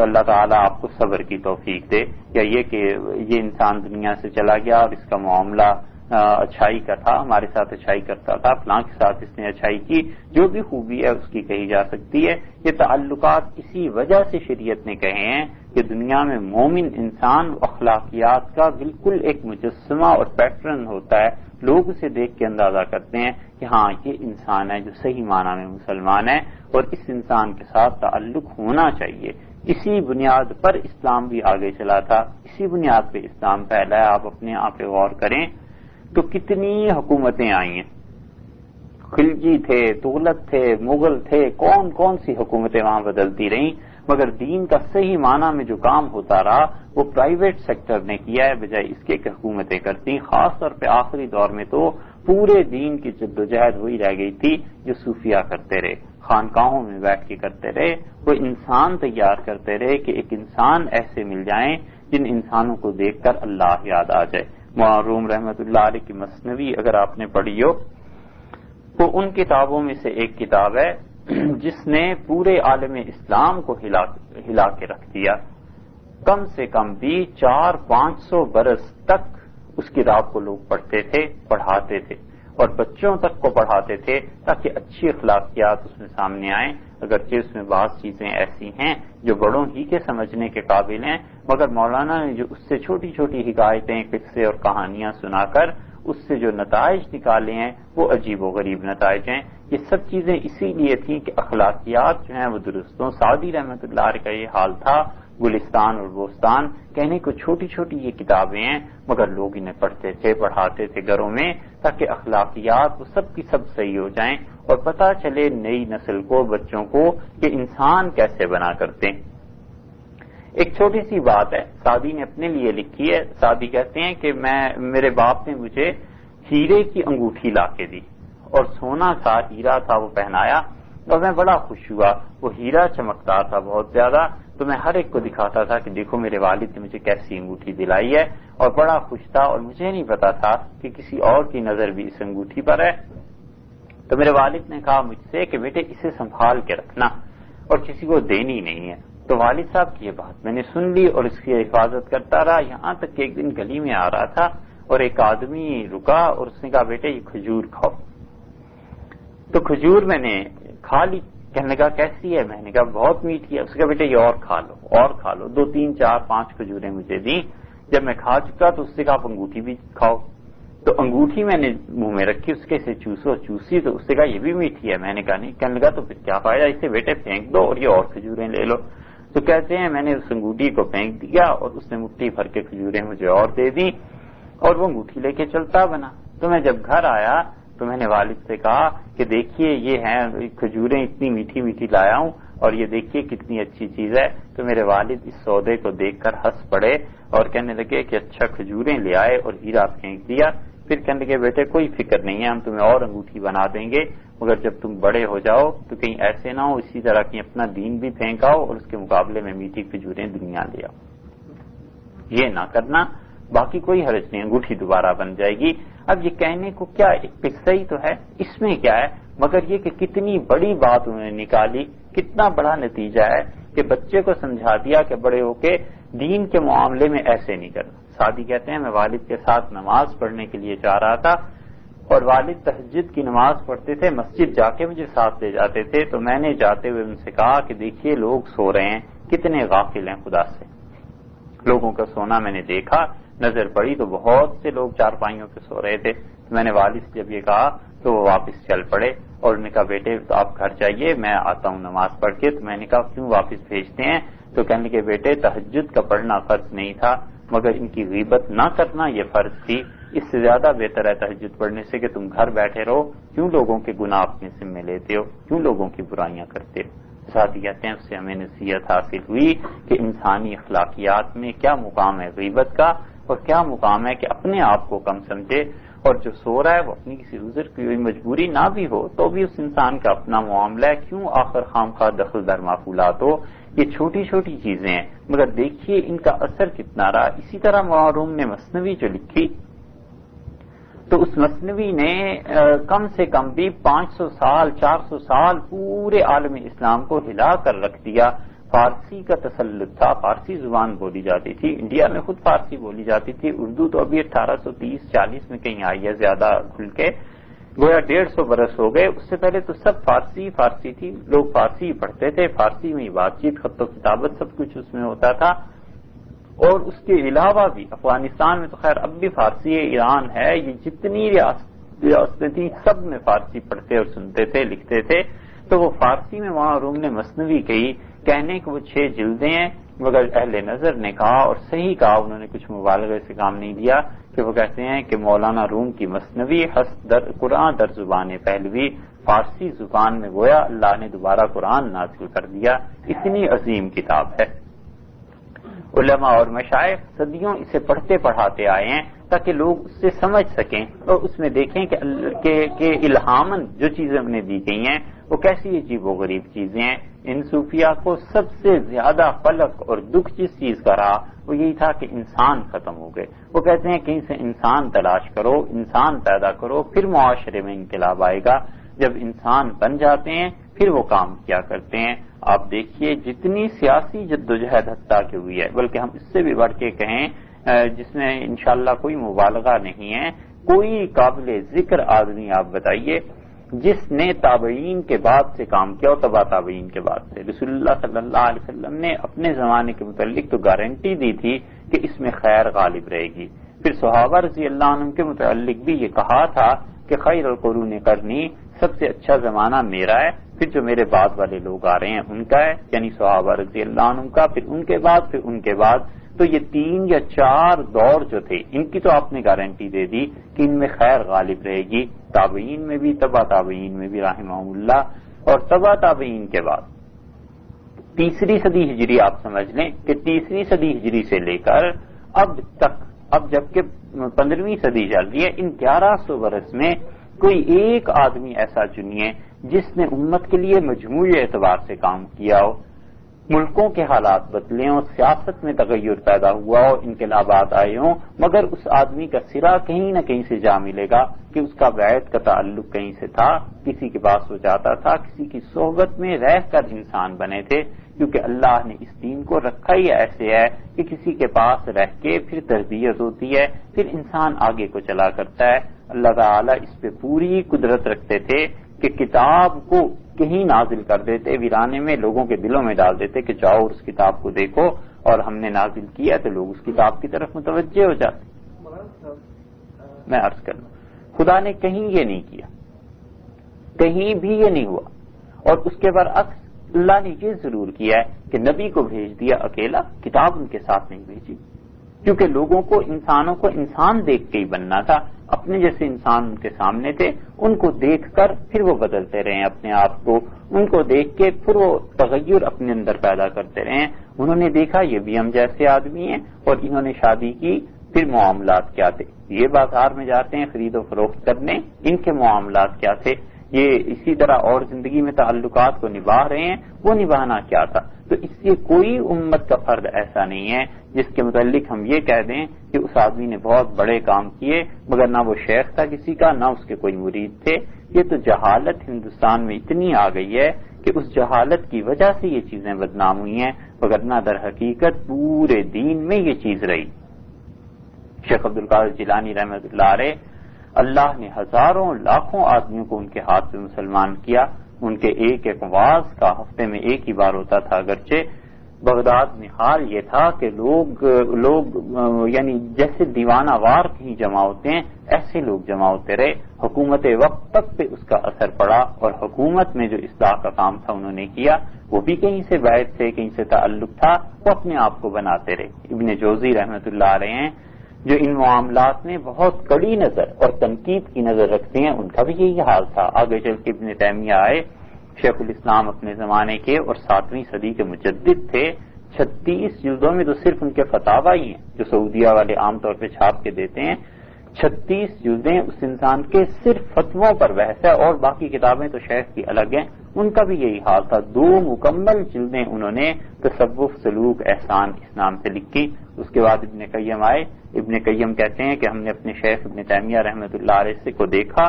اللہ تعالیٰ آپ کو صبر کی توفیق دے، یا یہ کہ یہ انسان دنیا سے چلا گیا اور اس کا معاملہ اچھائی کا تھا، ہمارے ساتھ اچھائی کرتا تھا، فلاں کے ساتھ اس نے اچھائی کی، جو بھی خوبی ہے اس کی کہی جا سکتی ہے۔ یہ تعلقات اسی وجہ سے شریعت نے کہے ہیں کہ دنیا میں مومن انسان اخلاقیات کا بالکل ایک مجسمہ اور پیٹرن ہوتا ہے، لوگ اسے دیکھ کے اندازہ کرتے ہیں کہ ہاں یہ انسان ہے جو صحیح معنی میں مسلمان ہے اور اس انسان کے ساتھ تعلق ہونا چاہیے۔ اسی بنیاد پر اسلام بھی آگے چلا تھا، اسی بنیاد پہ اسلام پھیلا ہے۔ آپ اپنے آپ پہ غور کریں تو کتنی حکومتیں آئی ہیں، خلجی تھے، تغلق تھے، مغل تھے، کون کون سی حکومتیں وہاں بدلتی رہیں، مگر دین کا صحیح معنی میں جو کام ہوتا رہا وہ پرائیویٹ سیکٹر نے کیا ہے بجائے اس کے کہ حکومتیں کرتی۔ خاص طور پہ آخری دور میں تو پورے دین کی جدوجہد وہی رہ گئی تھی جو صوفیہ کرتے رہے، خانقاہوں میں بیٹھ کے کرتے رہے، وہ انسان تیار کرتے رہے کہ ایک انسان ایسے مل جائیں جن انسانوں کو دیکھ کر اللہ یاد آ جائے۔ معروم رحمت اللہ علیہ کی مثنوی اگر آپ نے پڑھی ہو تو ان کتابوں میں سے ایک کتاب ہے جس نے پورے عالم اسلام کو ہلا کے رکھ دیا۔ کم سے کم بھی 400-500 برس تک اس کتاب کو لوگ پڑھتے تھے، پڑھاتے تھے اور بچوں تک کو پڑھاتے تھے تاکہ اچھی اخلاقیات اس میں سامنے آئیں، اگرچہ اس میں بعض چیزیں ایسی ہیں جو بڑوں ہی کے سمجھنے کے قابل ہیں، مگر مولانا نے جو اس سے چھوٹی چھوٹی حکایتیں، قصے اور کہانیاں سنا کر اس سے جو نتائج نکالے ہیں وہ عجیب و غریب نتائج ہیں۔ یہ سب چیزیں اسی لیے تھیں کہ اخلاقیات جو ہیں وہ درست ہوں۔ سعدی رحمت اللہ علیہ کا یہ حال تھا، گلستان اور بوستان کہنے کو چھوٹی چھوٹی یہ کتابیں ہیں مگر لوگ انہیں پڑھتے تھے، پڑھاتے تھے گھروں میں تاکہ اخلاقیات وہ سب کی سب صحیح ہو جائیں اور پتہ چلے نئی نسل کو، بچوں کو کہ انسان کیسے بنا کرتے ہیں۔ ایک چھوٹی سی بات ہے سعدی نے اپنے لیے لکھی ہے۔ سعدی کہتے ہیں کہ میرے باپ نے مجھے ہیرے کی انگوٹھی لا کے دی اور سونا تھا، ہیرا تھا، وہ پہنایا اور میں بڑا خوش ہوا۔ وہ ہیرا چمکدار تھا بہت زیادہ، تو میں ہر ایک کو دکھاتا تھا کہ دیکھو میرے والد نے مجھے کیسی انگوٹھی دلائی ہے، اور بڑا خوش تھا اور مجھے نہیں پتا تھا کہ کسی اور کی نظر بھی اس انگوٹھی پر ہے۔ تو میرے والد نے کہا مجھ سے کہ بیٹے اسے سنبھال کے رکھنا اور کسی کو دینی نہیں ہے۔ تو والد صاحب کی یہ بات میں نے سن لی اور اس کی حفاظت کرتا رہا، یہاں تک کہ ایک دن گلی میں آ رہا تھا اور ایک آدمی رکا اور اس نے کہا بیٹے یہ کھجور کھاؤ۔ تو کھجور میں نے کھا لی، کہنے لگا کیسی ہے؟ میں نے کہا بہت میٹھی ہے۔ اس نے کہا بیٹے یہ اور کھا لو، 2 3 4 5 کھجوریں مجھے دیں۔ جب میں کھا چکا تو اس سے کہا آپ انگوٹھی بھی کھاؤ۔ تو انگوٹھی میں نے منہ میں رکھی، اس کے سے چوسی تو اس سے کہا یہ بھی میٹھی ہے۔ میں نے کہا نہیں۔ کہنے لگا تو پھر کیا فائدہ، اسے بیٹے پھینک دو اور یہ اور کھجوریں لے لو۔ تو کہتے ہیں میں نے اس انگوٹھی کو پھینک دیا اور اس نے مٹھی بھر کے کھجوریں مجھے اور دے دی اور وہ انگوٹھی لے کے چلتا بنا۔ تو میں جب گھر آیا تو میں نے والد سے کہا کہ دیکھیے یہ ہیں کھجوریں اتنی میٹھی میٹھی لایا ہوں اور یہ دیکھیے کتنی اچھی چیز ہے۔ تو میرے والد اس سودے کو دیکھ کر ہنس پڑے اور کہنے لگے کہ اچھا کھجوریں لے آئے اور ہیرا پھینک دیا۔ پھر کہنے لگے بیٹے کوئی فکر نہیں ہے، ہم تمہیں اور انگوٹھی بنا دیں گے، مگر جب تم بڑے ہو جاؤ تو کہیں ایسے نہ ہو اسی طرح کی اپنا دین بھی پھینکاؤ اور اس کے مقابلے میں میٹھی کھجوریں دنیا لے آؤ۔ یہ نہ کرنا، باقی کوئی حرج نہیں، انگوٹھی دوبارہ بن جائے گی۔ اب یہ کہنے کو کیا ایک قصہ ہی تو ہے، اس میں کیا ہے، مگر یہ کہ کتنی بڑی بات انہوں نے نکالی، کتنا بڑا نتیجہ ہے کہ بچے کو سمجھا دیا کہ بڑے ہو کے دین کے معاملے میں ایسے نہیں کرنا۔ سعدی کہتے ہیں میں والد کے ساتھ نماز پڑھنے کے لیے جا رہا تھا اور والد تہجد کی نماز پڑھتے تھے، مسجد جا کے مجھے ساتھ لے جاتے تھے، تو میں نے جاتے ہوئے ان سے کہا کہ دیکھیے لوگ سو رہے ہیں، کتنے غافل ہیں خدا سے۔ لوگوں کا سونا میں نے دیکھا، نظر پڑی تو بہت سے لوگ چارپائیوں پہ سو رہے تھے۔ میں نے والد سے جب یہ کہا تو وہ واپس چل پڑے اور انہوں نے کہا بیٹے تو آپ گھر جائیے، میں آتا ہوں نماز پڑھ کے۔ تو میں نے کہا کیوں واپس بھیجتے ہیں؟ تو کہنے لگے بیٹے تہجد کا پڑھنا فرض نہیں تھا، مگر ان کی غیبت نہ کرنا یہ فرض تھی. اس سے زیادہ بہتر ہے تہجد پڑھنے سے کہ تم گھر بیٹھے رہو. کیوں لوگوں کے گناہ اپنے ذمے لیتے ہو؟ کیوں لوگوں کی برائیاں کرتے ہو؟ ساتھ کہتے ہیں اس سے ہمیں نصیحت حاصل ہوئی کہ انسانی اخلاقیات میں کیا مقام ہے غیبت کا اور کیا مقام ہے کہ اپنے آپ کو کم سمجھے. اور جو سو رہا ہے وہ اپنی کسی عذر کی ہوئی مجبوری نہ بھی ہو تو بھی اس انسان کا اپنا معاملہ ہے. کیوں آخر خواہ دخل در معقولات ہو؟ یہ چھوٹی چھوٹی چیزیں ہیں مگر دیکھیے ان کا اثر کتنا رہا. اسی طرح مولانا نے مثنوی جو لکھی تو اس مثنوی نے کم سے کم بھی 500 سال 400 سال پورے عالم اسلام کو ہلا کر رکھ دیا. فارسی کا تسلط تھا، فارسی زبان بولی جاتی تھی، انڈیا میں خود فارسی بولی جاتی تھی. اردو تو ابھی 1830-40 میں کہیں آئی ہے زیادہ کھل کے، گویا 150 برس ہو گئے. اس سے پہلے تو سب فارسی تھی، لوگ فارسی پڑھتے تھے، فارسی میں بات چیت خط و کتابت سب کچھ اس میں ہوتا تھا. اور اس کے علاوہ بھی افغانستان میں تو خیر اب بھی فارسی ہے، ایران ہے، یہ جتنی ریاستیں تھیں سب میں فارسی پڑھتے اور سنتے تھے لکھتے تھے. تو وہ فارسی میں وہاں روم نے مثنوی کہی، کہنے کہ وہ 6 جلدیں ہیں، مگر اہل نظر نے کہا اور صحیح کہا، انہوں نے کچھ مبالغے سے کام نہیں دیا کہ وہ کہتے ہیں کہ مولانا روم کی مثنوی قرآن در زبان پہلوی، فارسی زبان میں گویا اللہ نے دوبارہ قرآن نازل کر دیا. اتنی عظیم کتاب ہے. علماء اور مشائخ صدیوں اسے پڑھتے پڑھاتے آئے ہیں تاکہ لوگ اس سے سمجھ سکیں اور اس میں دیکھیں کہ الہامن جو چیزیں انہیں دی گئی ہیں وہ کیسی عجیب و غریب چیزیں ہیں. ان صوفیہ کو سب سے زیادہ قلق اور دکھ جس چیز کا رہا وہ یہی تھا کہ انسان ختم ہو گئے. وہ کہتے ہیں کہیں سے انسان تلاش کرو، انسان پیدا کرو، پھر معاشرے میں انقلاب آئے گا. جب انسان بن جاتے ہیں پھر وہ کام کیا کرتے ہیں. آپ دیکھیے جتنی سیاسی جدوجہد حتیٰ کی ہوئی ہے، بلکہ ہم اس سے بھی بڑھ کے کہیں جس میں انشاءاللہ کوئی مبالغہ نہیں ہے، کوئی قابل ذکر آدمی آپ بتائیے جس نے تابعین کے بعد سے کام کیا ہو، تبع تابعین کے بعد سے. رسول اللہ صلی اللہ علیہ وسلم نے اپنے زمانے کے متعلق تو گارنٹی دی تھی کہ اس میں خیر غالب رہے گی. پھر صحابہ رضی اللہ عنہم کے متعلق بھی یہ کہا تھا کہ خیر القرون قرنی، سب سے اچھا زمانہ میرا ہے، پھر جو میرے بعد والے لوگ آ رہے ہیں ان کا ہے، یعنی صحابہ رضی اللہ عنہم کا، پھر ان کے بعد، پھر ان کے بعد. تو یہ 3 یا 4 دور جو تھے ان کی تو آپ نے گارنٹی دے دی کہ ان میں خیر غالب رہے گی. تابعین میں بھی، تبع تابعین میں بھی رحمہم اللہ، اور تبع تابعین کے بعد 3ری صدی ہجری آپ سمجھ لیں کہ 3ری صدی ہجری سے لے کر اب تک، اب جبکہ 15ویں صدی چل رہی ہے، ان 1100 برس میں کوئی ایک آدمی ایسا چنیے جس نے امت کے لیے مجموعی اعتبار سے کام کیا ہو. ملکوں کے حالات بدلے ہوں، سیاست میں تغیر پیدا ہوا ہو، انقلابات آئے ہوں، مگر اس آدمی کا سرا کہیں نہ کہیں سے جا ملے گا کہ اس کا بیعت کا تعلق کہیں سے تھا، کسی کے پاس وہ جاتا تھا، کسی کی صحبت میں رہ کر انسان بنے تھے. کیونکہ اللہ نے اس دین کو رکھا ہی ایسے ہے کہ کسی کے پاس رہ کے پھر تربیت ہوتی ہے، پھر انسان آگے کو چلا کرتا ہے. اللہ تعالیٰ اس پہ پوری قدرت رکھتے تھے کہ کتاب کو کہیں نازل کر دیتے، ویرانے میں لوگوں کے دلوں میں ڈال دیتے کہ جاؤ اس کتاب کو دیکھو، اور ہم نے نازل کیا تو لوگ اس کتاب کی طرف متوجہ ہو جاتے. میں عرض کر لوں خدا نے کہیں یہ نہیں کیا، کہیں بھی یہ نہیں ہوا. اور اس کے برعکس اللہ نے یہ ضرور کیا ہے کہ نبی کو بھیج دیا اکیلا، کتاب ان کے ساتھ نہیں بھیجی، کیونکہ لوگوں کو، انسانوں کو انسان دیکھ کے ہی بننا تھا. اپنے جیسے انسان ان کے سامنے تھے، ان کو دیکھ کر پھر وہ بدلتے رہے اپنے آپ کو، ان کو دیکھ کے پھر وہ تغیر اپنے اندر پیدا کرتے رہے. انہوں نے دیکھا یہ بھی ہم جیسے آدمی ہیں، اور انہوں نے شادی کی، پھر معاملات کیا تھے، یہ بازار میں جاتے ہیں خرید و فروخت کرنے، ان کے معاملات کیا تھے، یہ اسی طرح اور زندگی میں تعلقات کو نبھا رہے ہیں، وہ نبھانا کیا تھا. تو اس سے کوئی امت کا فرد ایسا نہیں ہے جس کے متعلق ہم یہ کہہ دیں کہ اس آدمی نے بہت بڑے کام کیے مگر نہ وہ شیخ تھا کسی کا، نہ اس کے کوئی مرید تھے. یہ تو جہالت ہندوستان میں اتنی آ گئی ہے کہ اس جہالت کی وجہ سے یہ چیزیں بدنام ہوئی ہیں، وگرنہ در حقیقت پورے دین میں یہ چیز رہی. شیخ عبدالقادر جیلانی رحمۃ اللہ علیہ، اللہ نے ہزاروں لاکھوں آدمیوں کو ان کے ہاتھ پہ مسلمان کیا. ان کے ایک ایک واعظ کا ہفتے میں ایک ہی بار ہوتا تھا اگرچہ، بغداد میں حال یہ تھا کہ لوگ یعنی جیسے دیوانہ وار کہیں جمع ہوتے ہیں ایسے لوگ جمع ہوتے رہے. حکومت وقت تک پہ اس کا اثر پڑا اور حکومت میں جو اصلاح کا کام تھا انہوں نے کیا. وہ بھی کہیں سے بیعت سے کہیں سے تعلق تھا, وہ اپنے آپ کو بناتے رہے. ابن جوزی رحمۃ اللہ علیہ ہیں جو ان معاملات میں بہت کڑی نظر اور تنقید کی نظر رکھتے ہیں, ان کا بھی یہی حال تھا. آگے چل کے ابن تیمیہ آئے, شیخ الاسلام اپنے زمانے کے اور 7ویں صدی کے مجدد تھے. 36 جلدوں میں تو صرف ان کے فتاوی ہی ہیں جو سعودیہ والے عام طور پہ چھاپ کے دیتے ہیں. 36 جلدیں اس انسان کے صرف فتووں پر بحث ہے, اور باقی کتابیں تو شیخ کی الگ ہیں. ان کا بھی یہی حال تھا. 2 مکمل جلدیں انہوں نے تصوف, سلوک, احسان اس نام سے لکھی. اس کے بعد ابن قیم آئے. ابن قیم کہتے ہیں کہ ہم نے اپنے شیخ ابن تیمیہ رحمۃ اللہ علیہ سے کو دیکھا,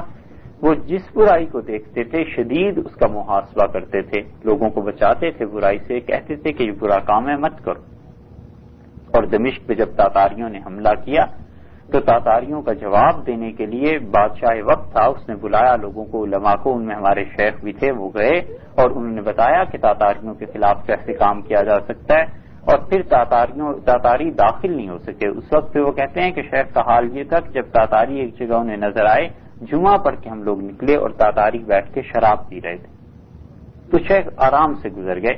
وہ جس برائی کو دیکھتے تھے شدید اس کا محاسبہ کرتے تھے, لوگوں کو بچاتے تھے برائی سے, کہتے تھے کہ یہ برا کام ہے مت کرو. اور دمشق پہ جب تاتاریوں نے حملہ کیا تو تاتاریوں کا جواب دینے کے لیے بادشاہ وقت تھا, اس نے بلایا لوگوں کو, علماء کو, ان میں ہمارے شیخ بھی تھے, وہ گئے اور انہوں نے بتایا کہ تاتاریوں کے خلاف کیسے کام کیا جا سکتا ہے. اور پھر تاتاری داخل نہیں ہو سکے. اس وقت پہ وہ کہتے ہیں کہ شیخ کا حال یہ تھا کہ جب تاتاری ایک جگہ انہیں نظر آئے, جمعہ پڑھ کے ہم لوگ نکلے اور تاتاری بیٹھ کے شراب پی رہے تھے, تو شیخ آرام سے گزر گئے.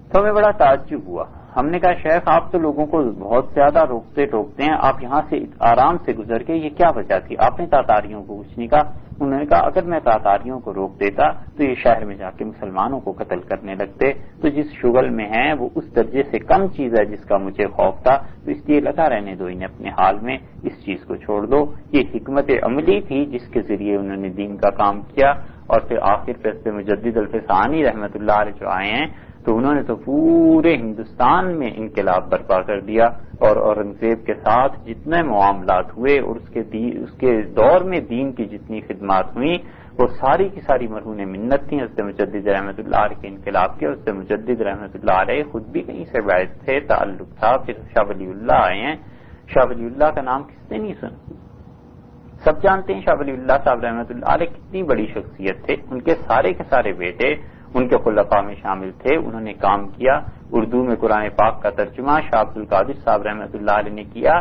تو ہمیں بڑا تعجب ہوا. ہم نے کہا شیخ آپ تو لوگوں کو بہت زیادہ روکتے ٹوکتے ہیں, آپ یہاں سے آرام سے گزر کے یہ کیا وجہ تھی؟ آپ نے تاتاریوں کو کچھ نہیں کہا. انہوں نے کہا اگر میں تاتاریوں کو روک دیتا تو یہ شہر میں جا کے مسلمانوں کو قتل کرنے لگتے, تو جس شغل میں ہیں وہ اس درجے سے کم چیز ہے جس کا مجھے خوف تھا, تو اس لیے لگا رہنے دو انہیں اپنے حال میں, اس چیز کو چھوڑ دو. یہ حکمت عملی تھی جس کے ذریعے انہوں نے دین کا کام کیا. اور پھر آخر پہ مجدد الفسانی رحمۃ اللہ علیہ جو آئے ہیں تو انہوں نے تو پورے ہندوستان میں انقلاب برپا کر دیا, اور اورنگزیب کے ساتھ جتنے معاملات ہوئے اور اس کے دور میں دین کی جتنی خدمات ہوئیں وہ ساری کی ساری مرہون منت تھیں حضرت مجدد رحمۃ اللہ علیہ کے انقلاب کے. حضرت مجدد رحمۃ اللہ علیہ خود بھی کہیں سے بیعت تھے, تعلق تھا. پھر شاہ ولی اللہ آئے ہیں. شاہ ولی اللہ کا نام کس نے نہیں سنا؟ سب جانتے ہیں شاہ ولی اللہ صاحب رحمۃ اللہ علیہ کتنی بڑی شخصیت تھے. ان کے سارے بیٹے ان کے خلفاء میں شامل تھے, انہوں نے کام کیا. اردو میں قرآن پاک کا ترجمہ شاہ عبد القادر صاحب رحمۃ اللہ علیہ نے کیا,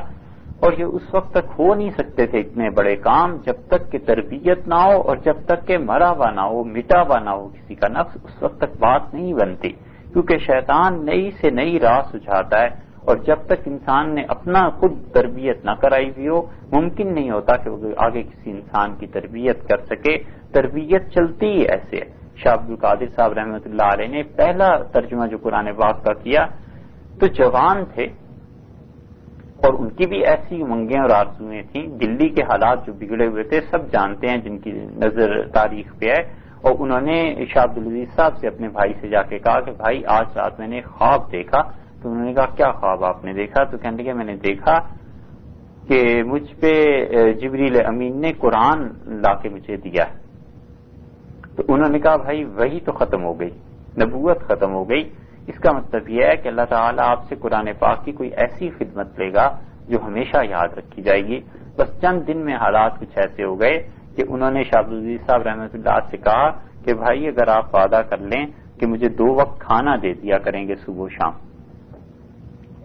اور یہ اس وقت تک ہو نہیں سکتے تھے اتنے بڑے کام جب تک کہ تربیت نہ ہو اور جب تک کہ مرا ہوا نہ ہو, مٹا ہوا نہ ہو کسی کا نفس, اس وقت تک بات نہیں بنتی. کیونکہ شیطان نئی سے نئی راہ سجھاتا ہے, اور جب تک انسان نے اپنا خود تربیت نہ کرائی ہوئی ہو ممکن نہیں ہوتا کہ وہ آگے کسی انسان کی تربیت کر سکے. تربیت چلتی ہی ایسے ہے. شاہ عبد القادر صاحب رحمۃ اللہ علیہ نے پہلا ترجمہ جو قرآن پاک کا کیا تو جوان تھے, اور ان کی بھی ایسی امنگیں اور آرزویں تھیں. دلی کے حالات جو بگڑے ہوئے تھے سب جانتے ہیں جن کی نظر تاریخ پہ ہے, اور انہوں نے شاہ عبد العزیز صاحب سے اپنے بھائی سے جا کے کہا کہ بھائی آج رات میں نے خواب دیکھا. تو انہوں نے کہا کیا خواب آپ نے دیکھا؟ تو کہنے لگے میں نے دیکھا کہ مجھ پہ جبریل امین نے قرآن لا کے مجھے دیا ہے. تو انہوں نے کہا بھائی وہی تو ختم ہو گئی, نبوت ختم ہو گئی. اس کا مطلب یہ ہے کہ اللہ تعالیٰ آپ سے قرآن پاک کی کوئی ایسی خدمت لے گا جو ہمیشہ یاد رکھی جائے گی. بس چند دن میں حالات کچھ ایسے ہو گئے کہ انہوں نے شاہ عبدالعزیز صاحب رحمۃ اللہ سے کہا کہ بھائی اگر آپ وعدہ کر لیں کہ مجھے 2 وقت کھانا دے دیا کریں گے صبح و شام,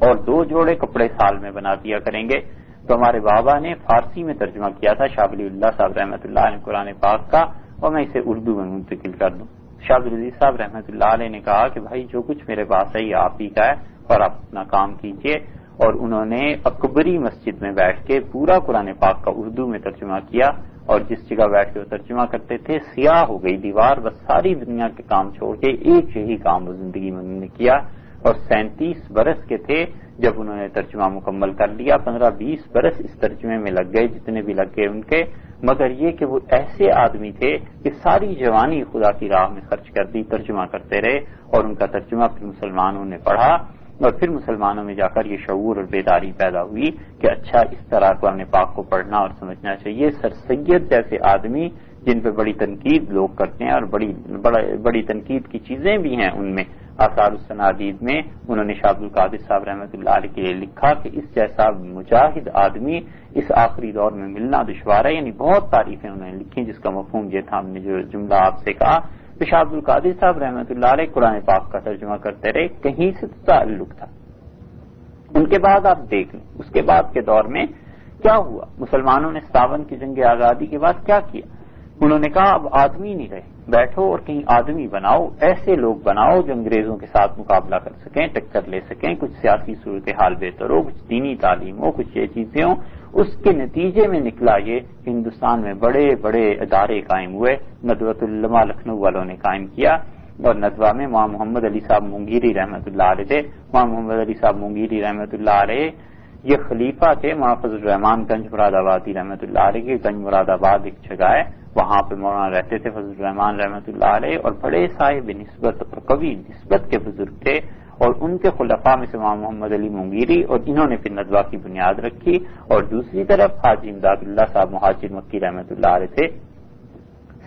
اور 2 جوڑے کپڑے سال میں بنا دیا کریں گے. تو ہمارے بابا نے فارسی میں ترجمہ کیا تھا شاہ ولی اللہ صاحب رحمۃ اللہ علیہ قرآن پاک کا, اور میں اسے اردو میں منتقل کر دوں. شاہ عبدالعزیز صاحب رحمۃ اللہ علیہ نے کہا کہ بھائی جو کچھ میرے پاس ہے یہ آپ ہی کا ہے اور آپ اپنا کام کیجیے. اور انہوں نے اکبری مسجد میں بیٹھ کے پورا قرآن پاک کا اردو میں ترجمہ کیا, اور جس جگہ بیٹھ کے وہ ترجمہ کرتے تھے سیاہ ہو گئی دیوار, بس ساری دنیا کے کام چھوڑ کے ایک یہی کام وہ زندگی میں انہوں نے کیا. اور 37 برس کے تھے جب انہوں نے ترجمہ مکمل کر لیا. 15-20 برس اس ترجمے میں لگ گئے جتنے بھی لگ گئے ان کے, مگر یہ کہ وہ ایسے آدمی تھے کہ ساری جوانی خدا کی راہ میں خرچ کر دی, ترجمہ کرتے رہے, اور ان کا ترجمہ پھر مسلمانوں نے پڑھا, اور پھر مسلمانوں میں جا کر یہ شعور اور بیداری پیدا ہوئی کہ اچھا اس طرح قرآن پاک کو پڑھنا اور سمجھنا چاہیے. سر سید جیسے آدمی جن پہ بڑی تنقید لوگ کرتے ہیں, اور بڑی تنقید کی چیزیں بھی ہیں ان میں, آثار السنادید میں انہوں نے شاہ عبد القادر صاحب رحمۃ اللہ علیہ کے لیے لکھا کہ اس جیسا مجاہد آدمی اس آخری دور میں ملنا دشوار ہے. یعنی بہت تعریفیں انہوں نے لکھی جس کا مفہوم یہ تھا, ہم نے جو جملہ آپ سے کہا تو شاہ عبد القادر صاحب رحمۃ اللہ علیہ قرآن پاک کا ترجمہ کرتے رہے، کہیں سے تو تعلق تھا۔ ان کے بعد آپ دیکھ لیں اس کے بعد کے دور میں کیا ہوا، مسلمانوں نے 57 کی جنگ آزادی کے بعد کیا کیا، انہوں نے کہا اب آدمی نہیں رہے، بیٹھو اور کہیں آدمی بناؤ، ایسے لوگ بناؤ جو انگریزوں کے ساتھ مقابلہ کر سکیں، ٹکر لے سکیں، کچھ سیاسی صورتحال بہتر ہو، کچھ دینی تعلیم ہو، کچھ یہ چیزیں ہوں۔ اس کے نتیجے میں نکلا یہ کہ ہندوستان میں بڑے بڑے ادارے قائم ہوئے، ندوۃ العلماء لکھنؤ والوں نے قائم کیا، اور ندوہ میں مولانا محمد علی صاحب مونگیری رحمۃ اللہ علیہ تھے۔ مولانا محمد علی صاحب مونگیری رحمۃ اللہ علیہ یہ خلیفہ تھے مولانا فضل الرحمان گنج مراد آبادی رحمۃ اللہ علیہ کے، گنج مراد آباد ایک جگہ ہے، وہاں پہ مولانا رہتے تھے فضل الرحمان رحمۃ اللہ علیہ، اور بڑے صاحب نسبت اور قوی نسبت کے بزرگ تھے، اور ان کے خلفاء میں سے مولانا محمد علی مونگیری، اور انہوں نے پھر ندوہ کی بنیاد رکھی۔ اور دوسری طرف حاجی امداد اللہ صاحب مہاجر مکی رحمۃ اللہ علیہ تھے،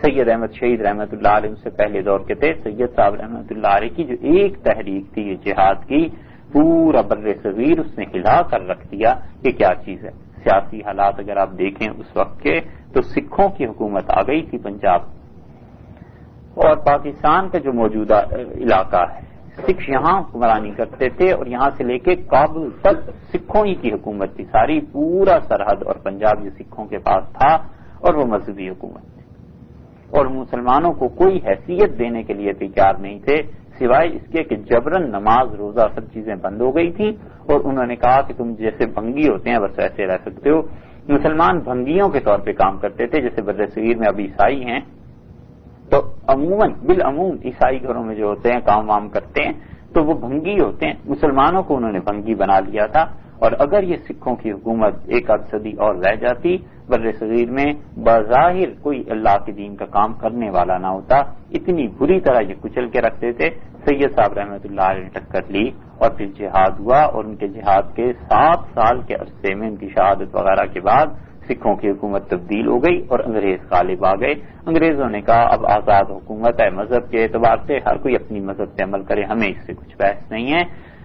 سید احمد شہید رحمۃ اللہ علیہ ان سے پہلے دور کے تھے، سید صاحب رحمۃ اللہ علیہ کی جو ایک تحریک تھی یہ جہاد کی، پورا بر صغیر اس نے ہلا کر رکھ دیا کہ کیا چیز ہے۔ سیاسی حالات اگر آپ دیکھیں اس وقت کے تو سکھوں کی حکومت آ گئی تھی پنجاب، اور پاکستان کا جو موجودہ علاقہ ہے سکھ یہاں حکمرانی کرتے تھے، اور یہاں سے لے کے کابل تک سکھوں ہی کی حکومت تھی، ساری پورا سرحد اور پنجاب یہ سکھوں کے پاس تھا، اور وہ مذہبی حکومت تھی، اور مسلمانوں کو کوئی حیثیت دینے کے لیے تیار نہیں تھے سوائے اس کے کہ جبرن نماز روزہ سب چیزیں بند ہو گئی تھیں، اور انہوں نے کہا کہ تم جیسے بھنگی ہوتے ہیں بس ویسے رہ سکتے ہو۔ مسلمان بھنگیوں کے طور پہ کام کرتے تھے، جیسے بر صغیر میں اب عیسائی ہیں تو عموماً بالعموم عیسائی گھروں میں جو ہوتے ہیں کام وام کرتے ہیں تو وہ بھنگی ہوتے ہیں، مسلمانوں کو انہوں نے بھنگی بنا لیا تھا، اور اگر یہ سکھوں کی حکومت ایک آدھ صدی اور رہ جاتی بر صغیر میں بظاہر کوئی اللہ کے دین کا کام کرنے والا نہ ہوتا، اتنی بری طرح یہ کچل کے رکھتے تھے۔ سید صاحب رحمۃ اللہ علیہ نے ٹکر لی، اور پھر جہاد ہوا، اور ان کے جہاد کے 7 سال کے عرصے میں ان کی شہادت وغیرہ کے بعد سکھوں کی حکومت تبدیل ہو گئی اور انگریز غالب آ گئے۔ انگریزوں نے کہا اب آزاد حکومت ہے، مذہب کے اعتبار سے ہر کوئی اپنی مذہب سے عمل کرے، ہمیں اس سے کچھ بحث نہیں ہے۔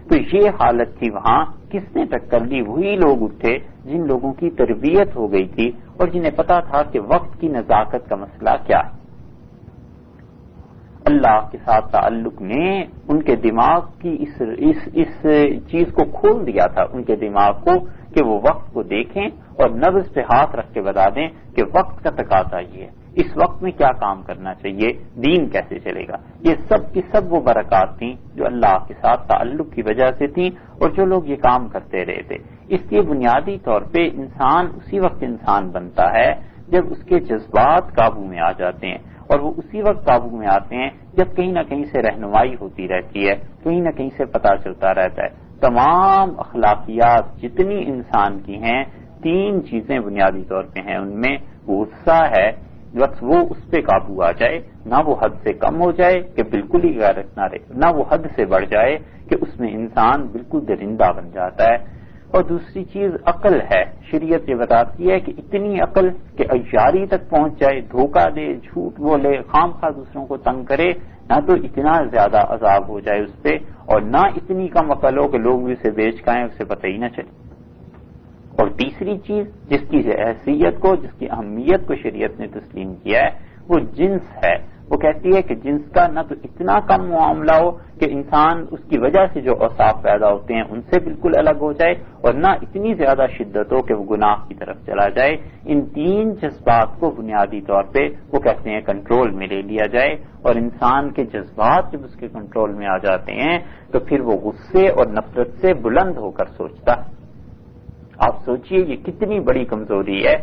تو یہ حالت تھی وہاں، کس نے ٹکر لی؟ وہی لوگ اٹھے جن لوگوں کی تربیت ہو گئی تھی اور جنہیں پتا تھا کہ وقت کی نزاکت کا مسئلہ کیا ہے۔ اللہ کے ساتھ تعلق نے ان کے دماغ کی اس چیز کو کھول دیا تھا، ان کے دماغ کو، کہ وہ وقت کو دیکھیں اور نبض پہ ہاتھ رکھ کے بتا دیں کہ وقت کا تقاضا یہ ہے، اس وقت میں کیا کام کرنا چاہیے، دین کیسے چلے گا۔ یہ سب کی سب وہ برکات تھیں جو اللہ کے ساتھ تعلق کی وجہ سے تھیں، اور جو لوگ یہ کام کرتے رہے تھے۔ اس لیے بنیادی طور پہ انسان اسی وقت انسان بنتا ہے جب اس کے جذبات قابو میں آ جاتے ہیں، اور وہ اسی وقت قابو میں آتے ہیں جب کہیں نہ کہیں سے رہنمائی ہوتی رہتی ہے، کہیں نہ کہیں سے پتہ چلتا رہتا ہے۔ تمام اخلاقیات جتنی انسان کی ہیں 3 چیزیں بنیادی طور پہ ہیں، ان میں غصہ ہے، بس وہ اس پہ قابو آ جائے، نہ وہ حد سے کم ہو جائے کہ بالکل ہی غیرت نہ رہے، نہ وہ حد سے بڑھ جائے کہ اس میں انسان بالکل درندہ بن جاتا ہے۔ اور دوسری چیز عقل ہے، شریعت یہ بتاتی ہے کہ اتنی عقل کہ عیاری تک پہنچ جائے، دھوکہ دے، جھوٹ بولے، خام خواہ دوسروں کو تنگ کرے، نہ تو اتنا زیادہ عذاب ہو جائے اس پہ، اور نہ اتنی کم عقل ہو کہ لوگ اسے بیچ کھائیں، اسے پتہ ہی نہ چلے۔ اور تیسری چیز جس کی حیثیت کو، جس کی اہمیت کو شریعت نے تسلیم کیا ہے وہ جنس ہے۔ وہ کہتی ہے کہ جنس کا نہ تو اتنا کم معاملہ ہو کہ انسان اس کی وجہ سے جو اوصاف پیدا ہوتے ہیں ان سے بالکل الگ ہو جائے، اور نہ اتنی زیادہ شدت ہو کہ وہ گناہ کی طرف چلا جائے۔ ان 3 جذبات کو بنیادی طور پہ وہ کہتے ہیں کنٹرول میں لے لیا جائے، اور انسان کے جذبات جب اس کے کنٹرول میں آ جاتے ہیں تو پھر وہ غصے اور نفرت سے بلند ہو کر سوچتا ہے۔ آپ سوچئے یہ کتنی بڑی کمزوری ہے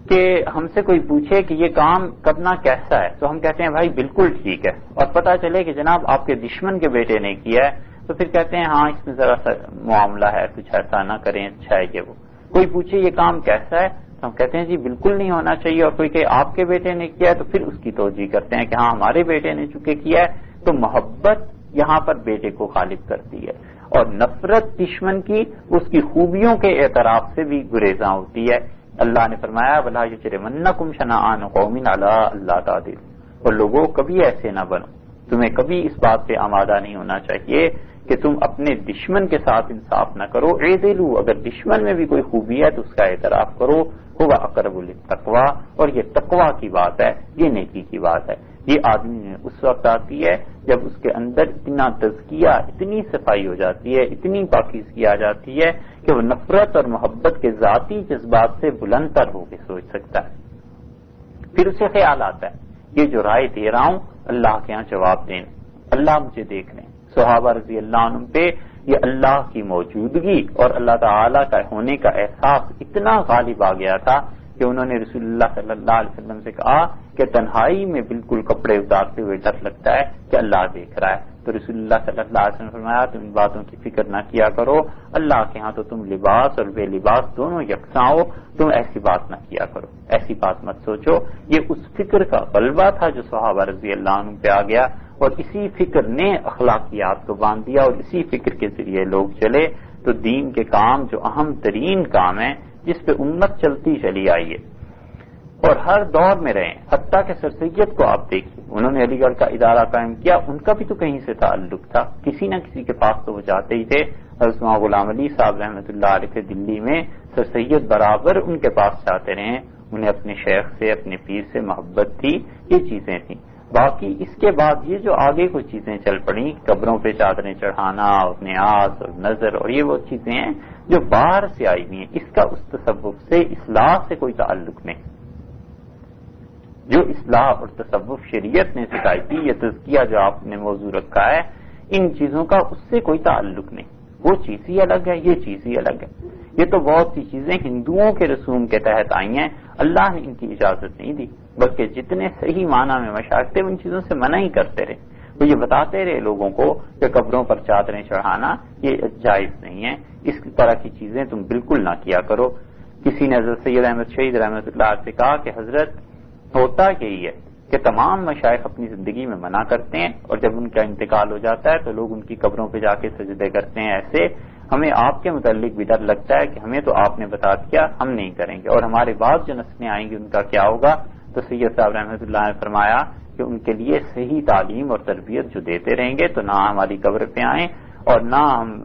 کہ ہم سے کوئی پوچھے کہ یہ کام کرنا کیسا ہے تو ہم کہتے ہیں بھائی بالکل ٹھیک ہے، اور پتہ چلے کہ جناب آپ کے دشمن کے بیٹے نے کیا ہے تو پھر کہتے ہیں ہاں اس میں ذرا سا معاملہ ہے، کچھ ایسا نہ کریں، اچھا ہے کہ وہ کوئی پوچھے یہ کام کیسا ہے تو ہم کہتے ہیں جی بالکل نہیں ہونا چاہیے، اور کوئی کہ آپ کے بیٹے نے کیا ہے تو پھر اس کی توجیہ کرتے ہیں کہ ہاں ہمارے بیٹے نے چونکہ کیا ہے۔ تو محبت یہاں پر بیٹے کو غالب کرتی ہے، اور نفرت دشمن کی اس کی خوبیوں کے اعتراف سے بھی گریزاں ہوتی ہے۔ اللہ نے فرمایا وَلَا يَجْرِمَنَّكُمْ شَنَآنُ قَوْمٍ عَلَىٰ أَلَّا تَعْدِلُوا، اور لوگوں کبھی ایسے نہ بنو، تمہیں کبھی اس بات پہ آمادہ نہیں ہونا چاہیے کہ تم اپنے دشمن کے ساتھ انصاف نہ کرو، اعدلوا، اگر دشمن میں بھی کوئی خوبی ہے تو اس کا اعتراف کرو، ہوا اقرب للتقوی، اور یہ تقوی کی بات ہے، یہ نیکی کی بات ہے۔ یہ آدمی میں اس وقت آتی ہے جب اس کے اندر اتنا تزکیہ، اتنی صفائی ہو جاتی ہے، اتنی پاکیزگی آ جاتی ہے کہ وہ نفرت اور محبت کے ذاتی جذبات سے بلند تر ہو کے سوچ سکتا ہے۔ پھر اسے خیال آتا ہے یہ جو رائے دے رہا ہوں اللہ کے ہاں جواب دیں، اللہ مجھے دیکھ لیں۔ صحابہ رضی اللہ عنہ پہ یہ اللہ کی موجودگی اور اللہ تعالی کا ہونے کا احساس اتنا غالب آ گیا تھا کہ انہوں نے رسول اللہ صلی اللہ علیہ وسلم سے کہا کہ تنہائی میں بالکل کپڑے اتارتے ہوئے ڈر لگتا ہے کہ اللہ دیکھ رہا ہے، تو رسول اللہ صلی اللہ علیہ وسلم نے فرمایا تم ان باتوں کی فکر نہ کیا کرو، اللہ کے ہاں تو تم لباس اور بے لباس دونوں یکساں ہو، تم ایسی بات نہ کیا کرو، ایسی بات مت سوچو۔ یہ اس فکر کا غلبہ تھا جو صحابہ رضی اللہ عنہ پہ آ گیا، اور اسی فکر نے اخلاقیات کو باندھ دیا، اور اسی فکر کے ذریعے لوگ چلے تو دین کے کام جو اہم ترین کام ہے جس پہ امت چلتی چلی آئی ہے اور ہر دور میں رہے، حتیٰ کہ سر سید کو آپ دیکھیے، انہوں نے علی گڑھ کا ادارہ قائم کیا، ان کا بھی تو کہیں سے تعلق تھا، کسی نہ کسی کے پاس تو وہ جاتے ہی تھے۔ حضرت مولانا غلام علی صاحب رحمۃ اللہ علیہ کے دلی میں سر سید برابر ان کے پاس جاتے رہے، انہیں اپنے شیخ سے، اپنے پیر سے محبت تھی، یہ چیزیں تھیں۔ باقی اس کے بعد یہ جو آگے کچھ چیزیں چل پڑیں، قبروں پہ چادریں چڑھانا اور نیاز اور نظر اور یہ وہ چیزیں ہیں جو باہر سے آئی ہوئی ہیں، اس کا اس تصوف سے، اصلاح سے کوئی تعلق نہیں۔ جو اصلاح اور تصوف شریعت نے سکھائی تھی، یہ تزکیہ جو آپ نے موضوع رکھا ہے، ان چیزوں کا اس سے کوئی تعلق نہیں، وہ چیز ہی الگ ہے، یہ چیز ہی الگ ہے۔ یہ تو بہت سی چیزیں ہندوؤں کے رسوم کے تحت آئی ہیں، اللہ نے ان کی اجازت نہیں دی، بلکہ جتنے صحیح معنی میں مشائخ تھے ان چیزوں سے منع ہی کرتے رہے، وہ یہ بتاتے رہے لوگوں کو کہ قبروں پر چادریں چڑھانا یہ جائز نہیں ہے، اس طرح کی چیزیں تم بالکل نہ کیا کرو۔ کسی نے حضرت سید احمد شہید رحمۃ اللہ علیہ سے کہا کہ حضرت ہوتا یہی ہے کہ تمام مشائخ اپنی زندگی میں منع کرتے ہیں اور جب ان کا انتقال ہو جاتا ہے تو لوگ ان کی قبروں پہ جا کے سجدے کرتے ہیں، ایسے ہمیں آپ کے متعلق بھی ڈر لگتا ہے کہ ہمیں تو آپ نے بتا دیا، ہم نہیں کریں گے، اور ہمارے بعد جو نسلیں آئیں گی ان کا کیا ہوگا؟ تو سید صاحب رحمۃ اللہ نے فرمایا کہ ان کے لیے صحیح تعلیم اور تربیت جو دیتے رہیں گے تو نہ ہماری قبر پہ آئیں اور نہ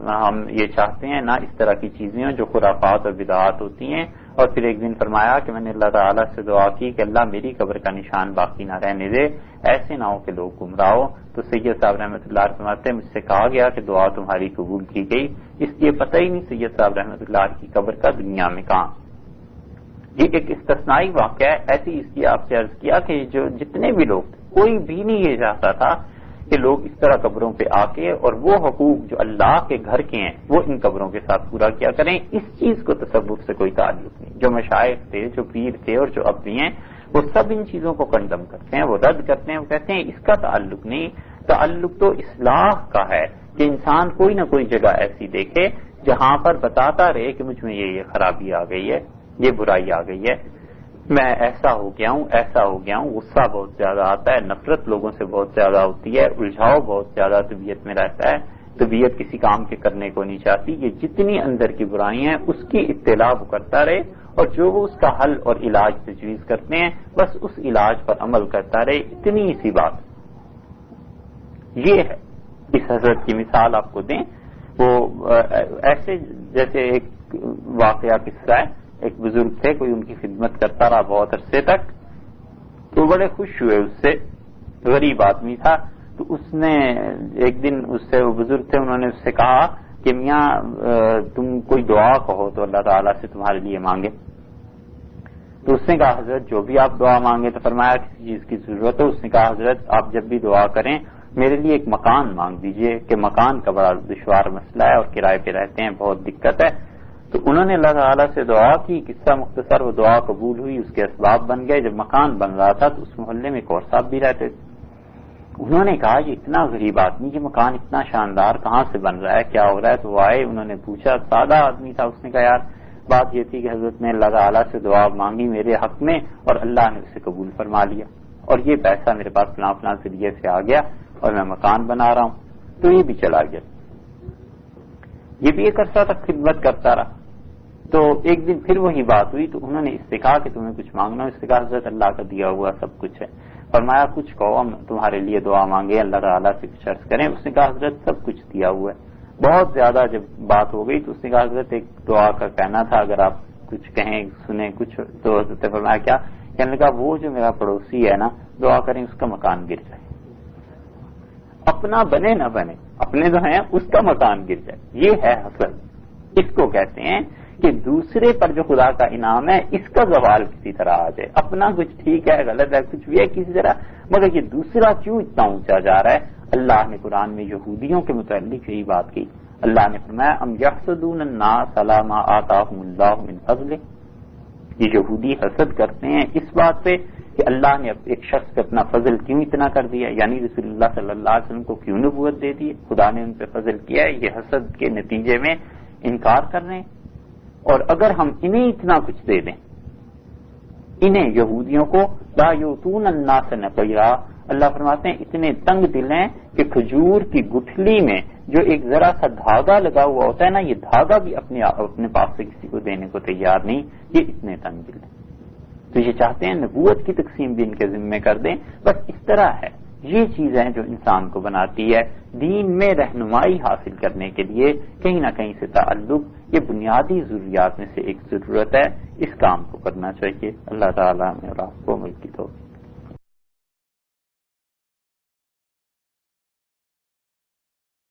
ہم یہ چاہتے ہیں، نہ اس طرح کی چیزیں جو خرافات اور بدعات ہوتی ہیں۔ اور پھر ایک دن فرمایا کہ میں نے اللہ تعالیٰ سے دعا کی کہ اللہ میری قبر کا نشان باقی نہ رہنے دے، ایسے نہ ہو کہ لوگ گمراہ ہو۔ تو سید صاحب رحمۃ اللہ فرماتے ہیں مجھ سے کہا گیا کہ دعا تمہاری قبول کی گئی، اس لیے پتہ ہی نہیں سید صاحب رحمۃ اللہ کی قبر کا دنیا میں کہاں۔ یہ ایک استثنائی واقعہ ہے، ایسی اس کی آپ سے عرض کیا کہ جو جتنے بھی لوگ تھے کوئی بھی نہیں یہ چاہتا تھا کہ لوگ اس طرح قبروں پہ آ کے اور وہ حقوق جو اللہ کے گھر کے ہیں وہ ان قبروں کے ساتھ پورا کیا کریں۔ اس چیز کو تصوف سے کوئی تعلق نہیں۔ جو مشائخ تھے، جو پیر تھے اور جو اب بھی ہیں وہ سب ان چیزوں کو کنڈم کرتے ہیں، وہ رد کرتے ہیں، وہ کہتے ہیں اس کا تعلق نہیں، تعلق تو اصلاح کا ہے کہ انسان کوئی نہ کوئی جگہ ایسی دیکھے جہاں پر بتاتا رہے کہ مجھ میں یہ خرابی آ گئی ہے، یہ برائی آ گئی ہے، میں ایسا ہو گیا ہوں، ایسا ہو گیا ہوں، غصہ بہت زیادہ آتا ہے، نفرت لوگوں سے بہت زیادہ ہوتی ہے، الجھاؤ بہت زیادہ طبیعت میں رہتا ہے، طبیعت کسی کام کے کرنے کو نہیں چاہتی، یہ جتنی اندر کی برائیاں ہیں اس کی اطلاع وہ کرتا رہے اور جو وہ اس کا حل اور علاج تجویز کرتے ہیں بس اس علاج پر عمل کرتا رہے، اتنی سی بات۔ یہ ہے اس حضرت کی مثال آپ کو دیں، وہ ایسے جیسے ایک واقعہ قصہ ہے، ایک بزرگ تھے، کوئی ان کی خدمت کرتا رہا بہت عرصے تک، تو بڑے خوش ہوئے اس سے، غریب آدمی تھا، تو اس نے ایک دن اس سے، وہ بزرگ تھے، انہوں نے اس سے کہا کہ میاں تم کوئی دعا کہو تو اللہ تعالیٰ سے تمہارے لیے مانگے۔ تو اس نے کہا حضرت جو بھی آپ دعا مانگے، تو فرمایا کسی چیز کی ضرورت ہو، اس نے کہا حضرت آپ جب بھی دعا کریں میرے لیے ایک مکان مانگ دیجئے کہ مکان کا بڑا دشوار مسئلہ ہے اور کرائے پہ رہتے ہیں، بہت دقت ہے۔ تو انہوں نے اللہ تعالیٰ سے دعا کی، قصہ مختصر، وہ دعا قبول ہوئی، اس کے اسباب بن گئے، جب مکان بن رہا تھا تو اس محلے میں ایک اور صاحب بھی رہتے تھے۔ انہوں نے کہا یہ اتنا غریب آدمی، یہ مکان اتنا شاندار کہاں سے بن رہا ہے، کیا ہو رہا ہے؟ تو وہ آئے، انہوں نے پوچھا، سادہ آدمی تھا، اس نے کہا یار بات یہ تھی کہ حضرت نے اللہ تعالیٰ سے دعا مانگی میرے حق میں اور اللہ نے اسے قبول فرما لیا، اور یہ پیسہ میرے پاس فلاں فلاں ذریعے سے آ گیا اور میں مکان بنا رہا ہوں۔ تو یہ بھی چلا گیا، یہ بھی ایک عرصہ تک خدمت کرتا رہا۔ تو ایک دن پھر وہی بات ہوئی، تو انہوں نے اس سے کہا کہ تمہیں کچھ مانگنا ہو، اس سے کہا حضرت اللہ کا دیا ہوا سب کچھ ہے۔ فرمایا کچھ کہو، ہم تمہارے لیے دعا مانگے، اللہ تعالیٰ سے کچھ عرض کریں۔ اس نے کہا حضرت سب کچھ دیا ہوا ہے۔ بہت زیادہ جب بات ہو گئی تو اس نے کہا حضرت ایک دعا کا کہنا تھا، اگر آپ کچھ کہیں سنیں کچھ، تو حضرت نے فرمایا کیا؟ کہنے لگا وہ جو میرا پڑوسی ہے نا، دعا کریں اس کا مکان گر جائے، اپنا بنے نہ بنے، اپنے جو ہیں اس کا مکان گر جائے. یہ ہے حسد. اس کو کہتے ہیں کہ دوسرے پر جو خدا کا انعام ہے اس کا زوال کسی طرح آ جائے. اپنا کچھ ٹھیک ہے، غلط ہے، کچھ بھی ہے کسی طرح، مگر یہ دوسرا کیوں اتنا اونچا جا رہا ہے؟ اللہ نے قرآن میں یہودیوں کے متعلق یہی بات کی. اللہ نے فرمایا ام یحسدون الناس علی ما آتاہم اللہ من فضلہ، یہ یہودی حسد کرتے ہیں اس بات پہ کہ اللہ نے ایک شخص پہ اپنا فضل کیوں اتنا کر دیا، یعنی رسول اللہ صلی اللہ علیہ وسلم کو کیوں نبوت دے دی، خدا نے ان پہ فضل کیا ہے، یہ حسد کے نتیجے میں انکار کر رہے ہیں. اور اگر ہم انہیں اتنا کچھ دے دیں، انہیں یہودیوں کو، لا یؤتون الناس نقیرا، اللہ فرماتے ہیں اتنے تنگ دل ہیں کہ کھجور کی گٹھلی میں جو ایک ذرا سا دھاگا لگا ہوا ہوتا ہے نا، یہ دھاگا بھی اپنے پاس سے کسی کو دینے کو تیار نہیں. یہ اتنے تنگ دل ہیں. تو یہ چاہتے ہیں نبوت کی تقسیم بھی ان کے ذمے کر دیں. بس اس طرح ہے. یہ چیزیں جو انسان کو بناتی ہے دین میں رہنمائی حاصل کرنے کے لیے کہیں نہ کہیں سے تعلق، یہ بنیادی ضروریات میں سے ایک ضرورت ہے. اس کام کو کرنا چاہیے. اللہ تعالیٰ ہمیں اور آپ کو عمل کی توفیق